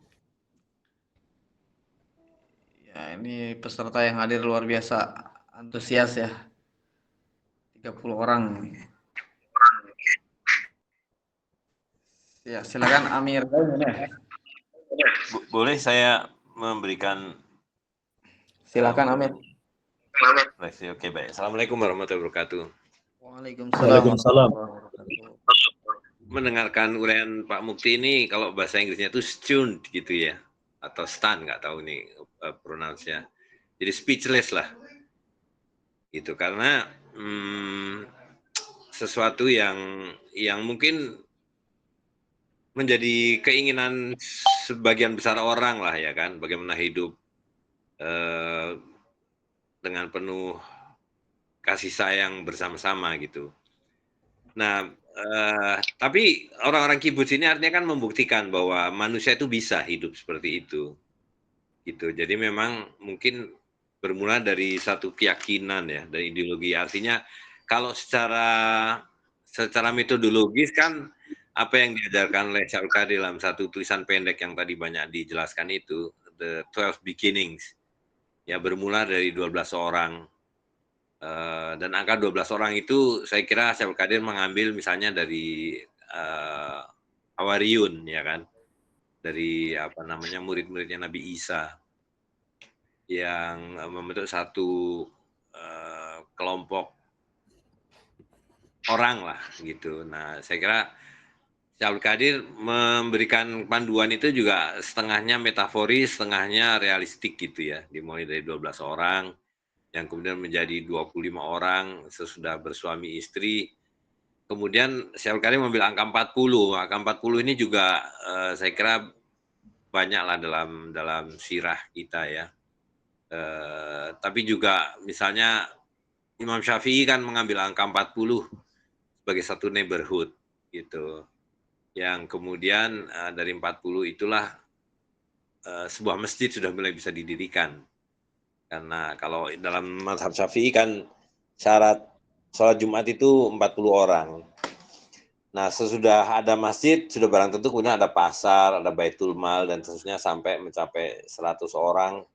Ya, ini peserta yang hadir luar biasa antusias ya. 30 orang. Ya, silakan Amir. Boleh saya memberikan Silakan Amir. Oke, baik. Assalamualaikum warahmatullahi wabarakatuh. Waalaikumsalam. Mendengarkan uraian Pak Mukti ini, kalau bahasa Inggrisnya itu stunned gitu ya, atau stun, nggak tahu nih pronounce-nya. Jadi speechless lah, gitu. Karena sesuatu yang mungkin menjadi keinginan sebagian besar orang lah ya kan, bagaimana hidup dengan penuh kasih sayang bersama-sama gitu. Nah, tapi orang-orang kibuts ini artinya kan membuktikan bahwa manusia itu bisa hidup seperti itu, gitu. Jadi memang mungkin bermula dari satu keyakinan ya, dari ideologi. Artinya kalau secara metodologis kan apa yang diajarkan oleh Syekh Qadir dalam satu tulisan pendek yang tadi banyak dijelaskan itu, The 12 Beginnings, ya bermula dari 12 orang. Dan angka 12 orang itu saya kira Syekh Qadir mengambil misalnya dari Hawariyun ya kan, dari murid-muridnya Nabi Isa yang membentuk satu kelompok orang lah gitu. Nah, saya kira Syekh Abdul Qadir memberikan panduan itu juga setengahnya metaforis, setengahnya realistik gitu ya. Dimulai dari 12 orang, yang kemudian menjadi 25 orang sesudah bersuami istri. Kemudian Syekh Abdul Qadir mengambil angka 40. Angka 40 ini juga saya kira banyaklah dalam sirah kita ya. Tapi juga misalnya Imam Syafi'i kan mengambil angka 40 sebagai satu neighborhood gitu. Yang kemudian dari 40 itulah sebuah masjid sudah mulai bisa didirikan. Karena kalau dalam mazhab Syafi'i kan syarat sholat Jumat itu 40 orang. Nah, sesudah ada masjid, sudah barang tentu kemudian ada pasar, ada baitul mal, dan seterusnya sampai mencapai 100 orang.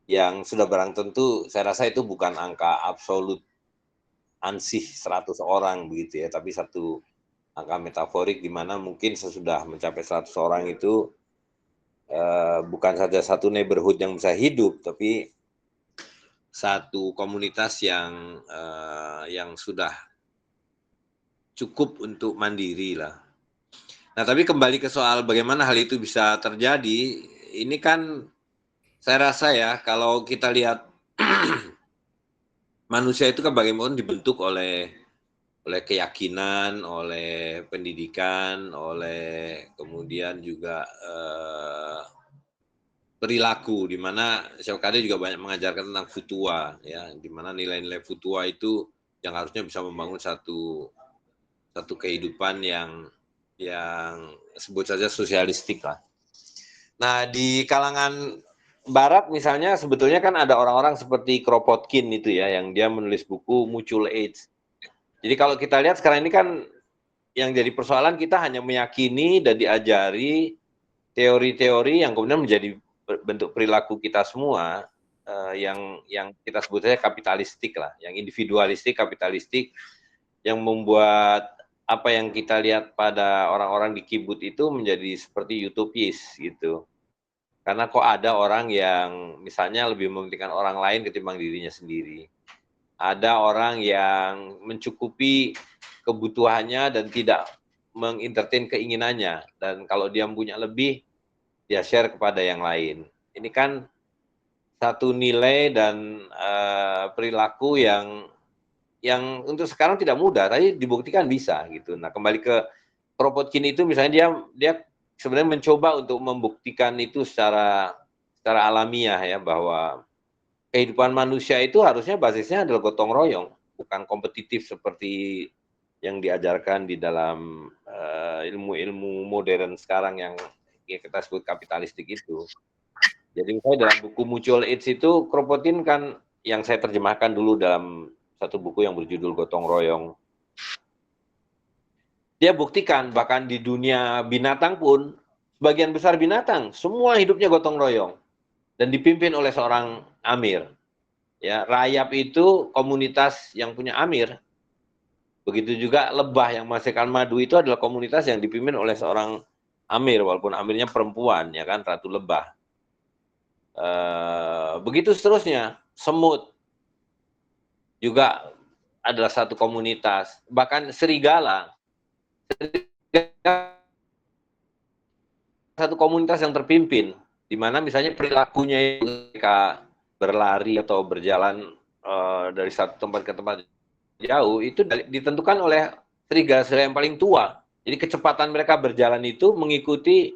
Yang sudah barang tentu, saya rasa itu bukan angka absolut ansih 100 orang begitu ya, tapi satu angka metaforik di mana mungkin sesudah mencapai 100 orang itu bukan saja satu neighborhood yang bisa hidup, tapi satu komunitas yang sudah cukup untuk mandiri lah. Nah, tapi kembali ke soal bagaimana hal itu bisa terjadi, ini kan saya rasa ya kalau kita lihat manusia itu kan bagaimana dibentuk oleh keyakinan, oleh pendidikan, oleh kemudian juga perilaku, di mana Syekh Qadir juga banyak mengajarkan tentang futua, ya, di mana nilai-nilai futua itu yang harusnya bisa membangun satu kehidupan yang sebut saja sosialistik lah. Nah, di kalangan Barat misalnya sebetulnya kan ada orang-orang seperti Kropotkin itu ya, yang dia menulis buku Mutual Aid. Jadi kalau kita lihat sekarang ini kan yang jadi persoalan kita hanya meyakini dan diajari teori-teori yang kemudian menjadi bentuk perilaku kita semua yang kita sebut saja kapitalistik lah, yang individualistik, kapitalistik, yang membuat apa yang kita lihat pada orang-orang di kibut itu menjadi seperti utopis gitu. Karena kok ada orang yang misalnya lebih mementingkan orang lain ketimbang dirinya sendiri. Ada orang yang mencukupi kebutuhannya dan tidak mengentertain keinginannya. Dan kalau dia punya lebih, dia share kepada yang lain. Ini kan satu nilai dan perilaku yang untuk sekarang tidak mudah, tapi dibuktikan bisa gitu. Nah, kembali ke Kropotkin itu misalnya dia sebenarnya mencoba untuk membuktikan itu secara alamiah ya, bahwa kehidupan manusia itu harusnya basisnya adalah gotong royong, bukan kompetitif seperti yang diajarkan di dalam ilmu-ilmu modern sekarang yang kita sebut kapitalistik itu. Jadi misalnya dalam buku Mutual Aid itu, Kropotkin kan yang saya terjemahkan dulu dalam satu buku yang berjudul Gotong Royong. Dia buktikan bahkan di dunia binatang pun, sebagian besar binatang semua hidupnya gotong royong dan dipimpin oleh seorang amir. Ya, rayap itu komunitas yang punya amir. Begitu juga lebah yang menghasilkan madu itu adalah komunitas yang dipimpin oleh seorang amir, walaupun amirnya perempuan, ya kan, ratu lebah. Begitu seterusnya, semut juga adalah satu komunitas, bahkan serigala satu komunitas yang terpimpin, di mana misalnya perilakunya ketika berlari atau berjalan dari satu tempat ke tempat jauh itu ditentukan oleh serigala yang paling tua. Jadi kecepatan mereka berjalan itu mengikuti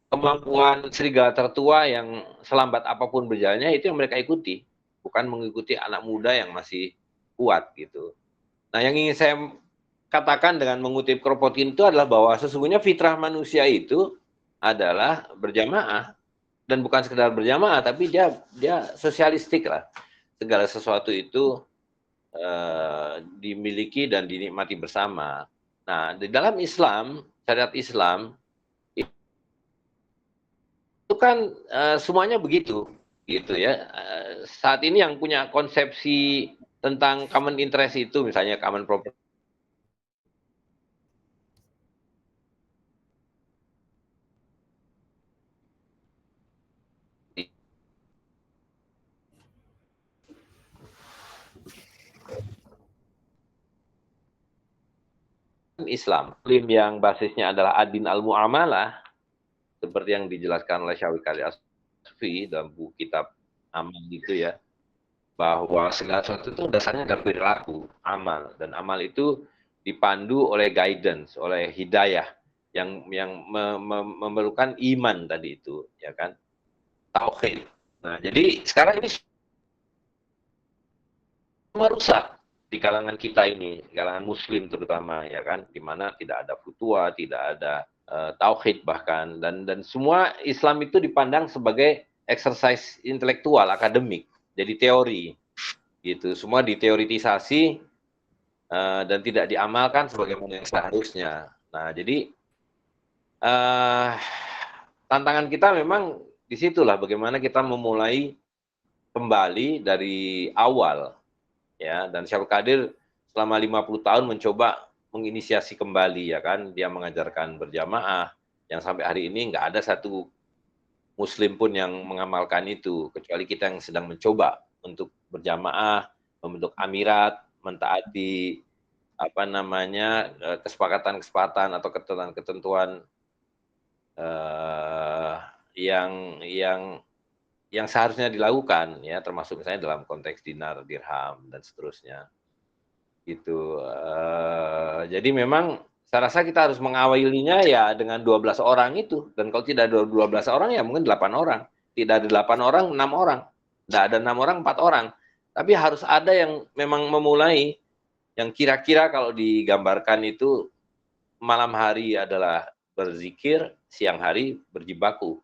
kemampuan serigala tertua yang selambat apapun berjalannya, itu yang mereka ikuti, bukan mengikuti anak muda yang masih kuat gitu. Nah, yang ingin saya katakan dengan mengutip Kropotkin itu adalah bahwa sesungguhnya fitrah manusia itu adalah berjamaah, dan bukan sekedar berjamaah, tapi dia sosialistik lah. Segala sesuatu itu dimiliki dan dinikmati bersama. Nah, di dalam Islam, syariat Islam itu kan semuanya begitu, gitu ya. Saat ini yang punya konsepsi tentang common interest itu, misalnya common property, Islam. Muslim yang basisnya adalah ad-din al-mu'amalah, seperti yang dijelaskan oleh Syafi'i Kali As-Sufi dalam buku kitab amal gitu ya, bahwa segala sesuatu itu dasarnya adalah perilaku, amal, dan amal itu dipandu oleh guidance, oleh hidayah yang memerlukan iman tadi itu, ya kan, tauhid. Nah, jadi sekarang ini semua rusak di kalangan kita ini, kalangan Muslim terutama, ya kan, di mana tidak ada futua, tidak ada tauhid bahkan, dan semua Islam itu dipandang sebagai exercise intelektual, akademik, jadi teori, gitu. Semua diteoritisasi dan tidak diamalkan sebagaimana yang seharusnya. Nah, jadi tantangan kita memang disitulah bagaimana kita memulai kembali dari awal, ya. Dan Syaikhul Qadir selama 50 tahun mencoba menginisiasi kembali, ya kan, dia mengajarkan berjamaah yang sampai hari ini nggak ada satu Muslim pun yang mengamalkan itu, kecuali kita yang sedang mencoba untuk berjamaah, membentuk amirat, mentaati apa namanya kesepakatan-kesepakatan atau ketentuan-ketentuan yang seharusnya dilakukan, ya, termasuk misalnya dalam konteks dinar, dirham dan seterusnya. Gitu. Jadi memang saya rasa kita harus mengawalinya ya dengan 12 orang itu, dan kalau tidak ada 12 orang ya mungkin 8 orang. Tidak ada 8 orang, 6 orang. Tidak ada 6 orang, 4 orang. Tapi harus ada yang memang memulai, yang kira-kira kalau digambarkan itu malam hari adalah berzikir, siang hari berjibaku,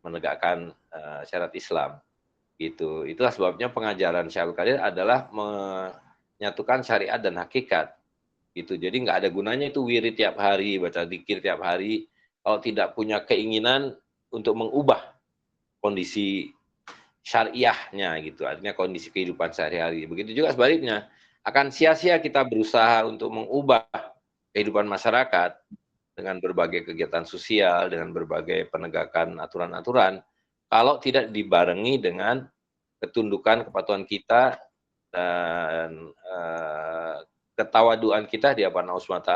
menegakkan syariat Islam. Gitu. Itulah sebabnya pengajaran Syaikhul Qadir adalah menyatukan syariat dan hakikat. Gitu. Jadi nggak ada gunanya itu wirid tiap hari, baca zikir tiap hari, kalau tidak punya keinginan untuk mengubah kondisi syariahnya gitu, artinya kondisi kehidupan sehari-hari. Begitu juga sebaliknya, akan sia-sia kita berusaha untuk mengubah kehidupan masyarakat dengan berbagai kegiatan sosial, dengan berbagai penegakan aturan-aturan, kalau tidak dibarengi dengan ketundukan, kepatuhan kita, dan ketawaduan kita di hadapan Allah SWT,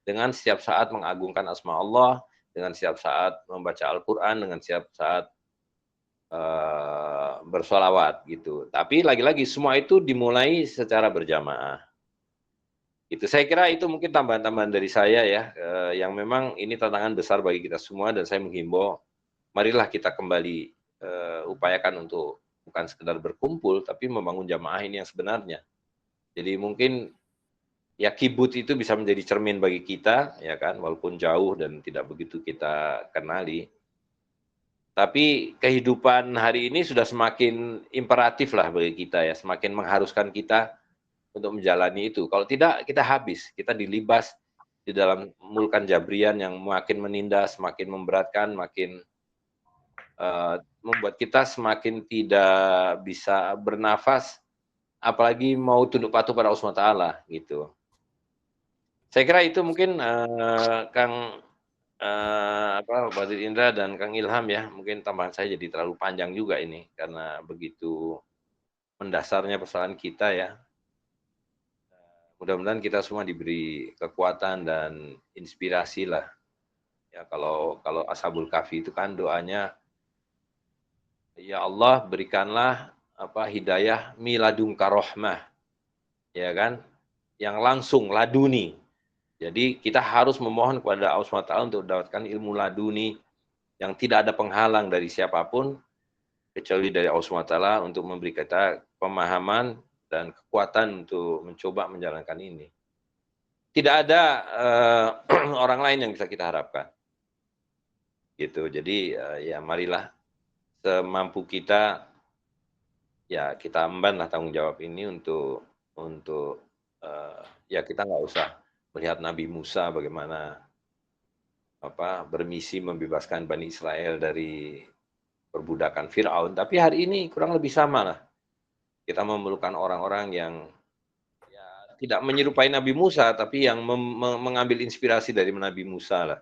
dengan setiap saat mengagungkan asma Allah, dengan setiap saat membaca Al-Quran, dengan setiap saat bersolawat gitu. Tapi lagi-lagi semua itu dimulai secara berjamaah. Itu saya kira itu mungkin tambahan-tambahan dari saya ya, yang memang ini tantangan besar bagi kita semua, dan saya menghimbau, marilah kita kembali upayakan untuk bukan sekedar berkumpul, tapi membangun jamaah ini yang sebenarnya. Jadi mungkin ya kibut itu bisa menjadi cermin bagi kita, ya kan, walaupun jauh dan tidak begitu kita kenali. Tapi kehidupan hari ini sudah semakin imperatif lah bagi kita ya, semakin mengharuskan kita untuk menjalani itu. Kalau tidak, kita habis, kita dilibas di dalam mulukan jabrian yang makin menindas, makin memberatkan, makin membuat kita semakin tidak bisa bernafas, apalagi mau tunduk patuh pada Allah SWT gitu. Saya kira itu mungkin Kang Badir Indra dan Kang Ilham ya, mungkin tambahan saya jadi terlalu panjang juga ini karena begitu mendasarnya persoalan kita ya. Mudah-mudahan kita semua diberi kekuatan dan inspirasi lah. Ya kalau Ashabul Kahfi itu kan doanya, ya Allah berikanlah hidayah miladunka rahmah, ya kan, yang langsung laduni. Jadi kita harus memohon kepada Allah SWT untuk mendapatkan ilmu laduni yang tidak ada penghalang dari siapapun kecuali dari Allah SWT untuk memberi kita pemahaman dan kekuatan untuk mencoba menjalankan ini. Tidak ada orang lain yang bisa kita harapkan. Gitu. Jadi ya marilah semampu kita, ya kita embanlah tanggung jawab ini untuk ya kita nggak usah melihat Nabi Musa bagaimana bermisi membebaskan Bani Israel dari perbudakan Fir'aun, tapi hari ini kurang lebih sama lah. Kita memerlukan orang-orang yang ya, tidak menyerupai Nabi Musa, tapi yang mengambil inspirasi dari Nabi Musa lah,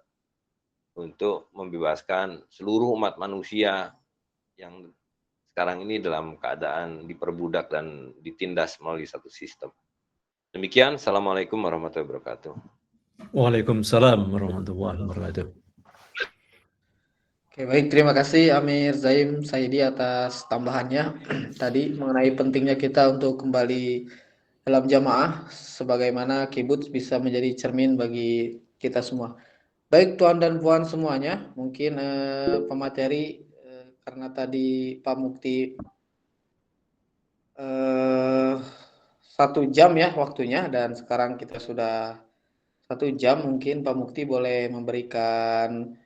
untuk membebaskan seluruh umat manusia yang sekarang ini dalam keadaan diperbudak dan ditindas melalui satu sistem. Demikian, Assalamualaikum warahmatullahi wabarakatuh. Waalaikumsalam warahmatullahi wabarakatuh. Oke, baik. Terima kasih Amir Zaim Saidi atas tambahannya tadi mengenai pentingnya kita untuk kembali dalam jamaah sebagaimana kibuts bisa menjadi cermin bagi kita semua. Baik tuan dan puan semuanya, mungkin pemateri karena tadi Pak Mukti 1 jam ya waktunya dan sekarang kita sudah 1 jam, mungkin Pak Mukti boleh memberikan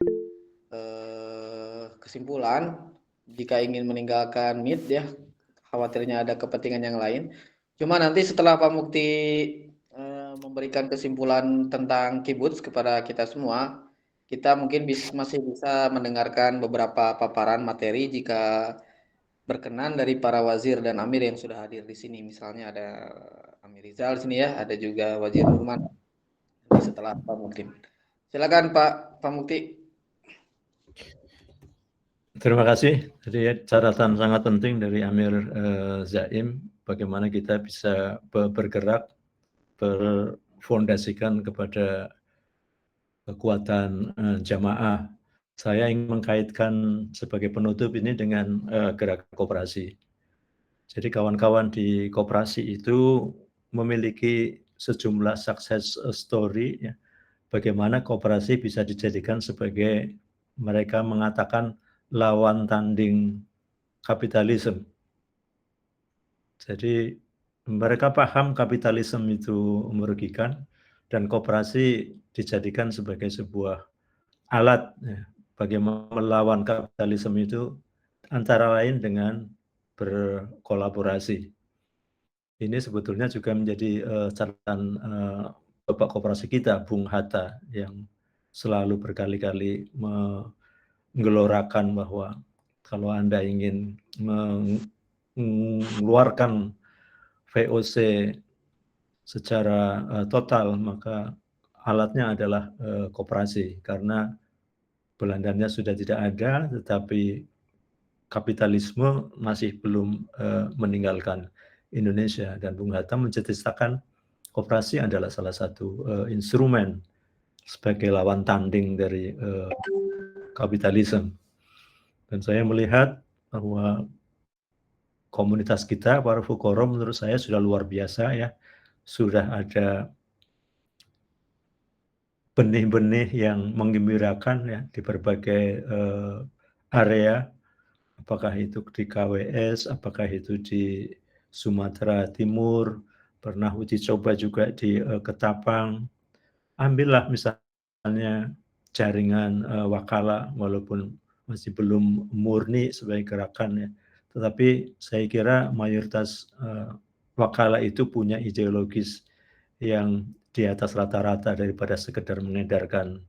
kesimpulan jika ingin meninggalkan Meet ya, khawatirnya ada kepentingan yang lain. Cuma nanti setelah Pak Mukti memberikan kesimpulan tentang kibuts kepada kita semua, kita mungkin masih bisa mendengarkan beberapa paparan materi jika berkenan dari para wazir dan amir yang sudah hadir di sini. Misalnya ada Amir Rizal di sini ya, ada juga Wazir Nurman setelah Pak Mukti. Silakan Pak Mukti. Terima kasih. Jadi catatan sangat penting dari Amir Zaim, bagaimana kita bisa bergerak, berfondasikan kepada kekuatan jamaah. Saya ingin mengkaitkan sebagai penutup ini dengan gerakan koperasi. Jadi kawan-kawan di koperasi itu memiliki sejumlah success story, ya, bagaimana koperasi bisa dijadikan sebagai, mereka mengatakan, lawan tanding kapitalisme. Jadi mereka paham kapitalisme itu merugikan dan koperasi dijadikan sebagai sebuah alat ya, bagaimana melawan kapitalisme itu antara lain dengan berkolaborasi. Ini sebetulnya juga menjadi catatan Bapak Koperasi kita, Bung Hatta, yang selalu berkali-kali menggelorakan bahwa kalau Anda ingin mengeluarkan VOC secara total, maka alatnya adalah koperasi, karena Belandanya sudah tidak ada, tetapi kapitalisme masih belum meninggalkan Indonesia, dan Bung Hatta mencetuskan koperasi adalah salah satu instrumen sebagai lawan tanding dari kapitalisme. Dan saya melihat bahwa komunitas kita, para Fukoro, menurut saya sudah luar biasa ya, sudah ada benih-benih yang menggembirakan ya di berbagai area, apakah itu di KWS, apakah itu di Sumatera Timur, pernah uji coba juga di Ketapang. Ambillah misalnya jaringan Wakala, walaupun masih belum murni sebagai gerakan ya, tetapi saya kira mayoritas Wakala itu punya ideologis yang di atas rata-rata daripada sekedar mengedarkan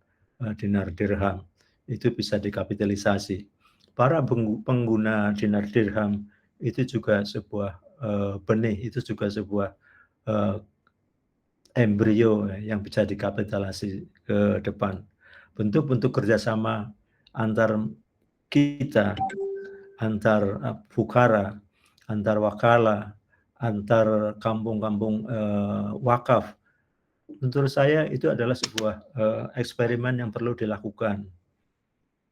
dinar dirham. Itu bisa dikapitalisasi. Para pengguna dinar dirham itu juga sebuah benih, itu juga sebuah embrio yang bisa dikapitalisasi ke depan. Bentuk-bentuk kerjasama antar kita, antar fukara, antar wakala, antar kampung-kampung wakaf, menurut saya itu adalah sebuah eksperimen yang perlu dilakukan.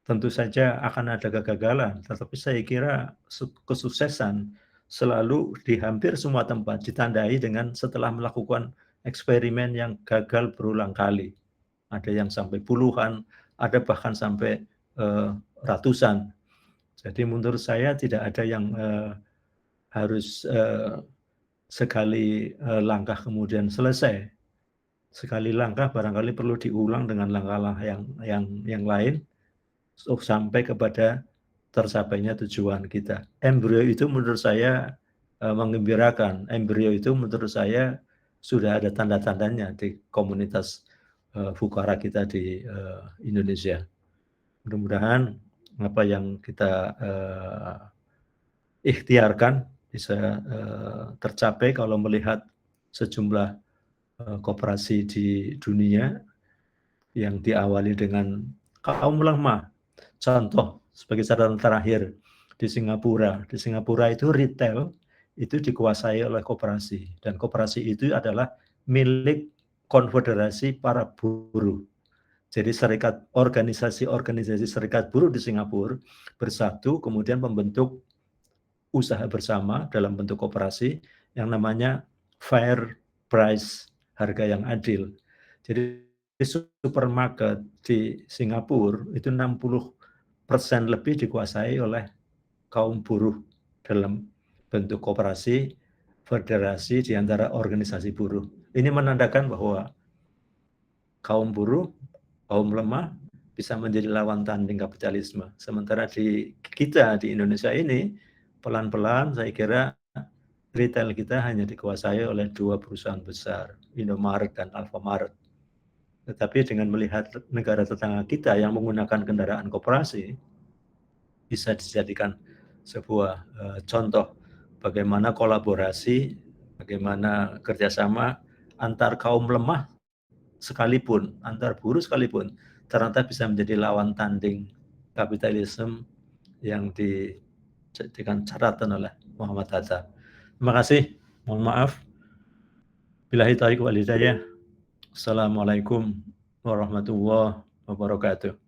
Tentu saja akan ada kegagalan, tetapi saya kira kesuksesan selalu di hampir semua tempat ditandai dengan setelah melakukan eksperimen yang gagal berulang kali. Ada yang sampai puluhan, ada bahkan sampai ratusan. Jadi menurut saya tidak ada yang harus sekali langkah kemudian selesai. Sekali langkah barangkali perlu diulang dengan langkah-langkah yang lain sampai kepada tercapainya tujuan kita. Embrio itu menurut saya menggembirakan. Embrio itu menurut saya sudah ada tanda-tandanya di komunitas fukara kita di Indonesia. Mudah-mudahan apa yang kita ikhtiarkan bisa tercapai kalau melihat sejumlah koperasi di dunia yang diawali dengan kaum lemah. Contoh sebagai catatan terakhir di Singapura. Di Singapura itu retail itu dikuasai oleh koperasi, dan koperasi itu adalah milik konfederasi para buruh. Jadi organisasi serikat buruh di Singapura bersatu kemudian membentuk usaha bersama dalam bentuk koperasi yang namanya fair price, harga yang adil. Jadi supermarket di Singapura itu 60% lebih dikuasai oleh kaum buruh dalam bentuk koperasi, federasi di antara organisasi buruh. Ini menandakan bahwa kaum buruh, kaum lemah bisa menjadi lawan tanding kapitalisme. Sementara di kita di Indonesia ini pelan-pelan saya kira retail kita hanya dikuasai oleh 2 perusahaan besar, Indomaret dan Alfamart. Tetapi dengan melihat negara tetangga kita yang menggunakan kendaraan koperasi, bisa dijadikan sebuah contoh bagaimana kolaborasi, bagaimana kerjasama antar kaum lemah sekalipun, antar buruh sekalipun, ternyata bisa menjadi lawan tanding kapitalisme yang dijadikan catatan oleh Muhammad Hatta. Terima kasih, mohon maaf. Billahi taufiq wal hidayah. Assalamualaikum warahmatullahi wabarakatuh.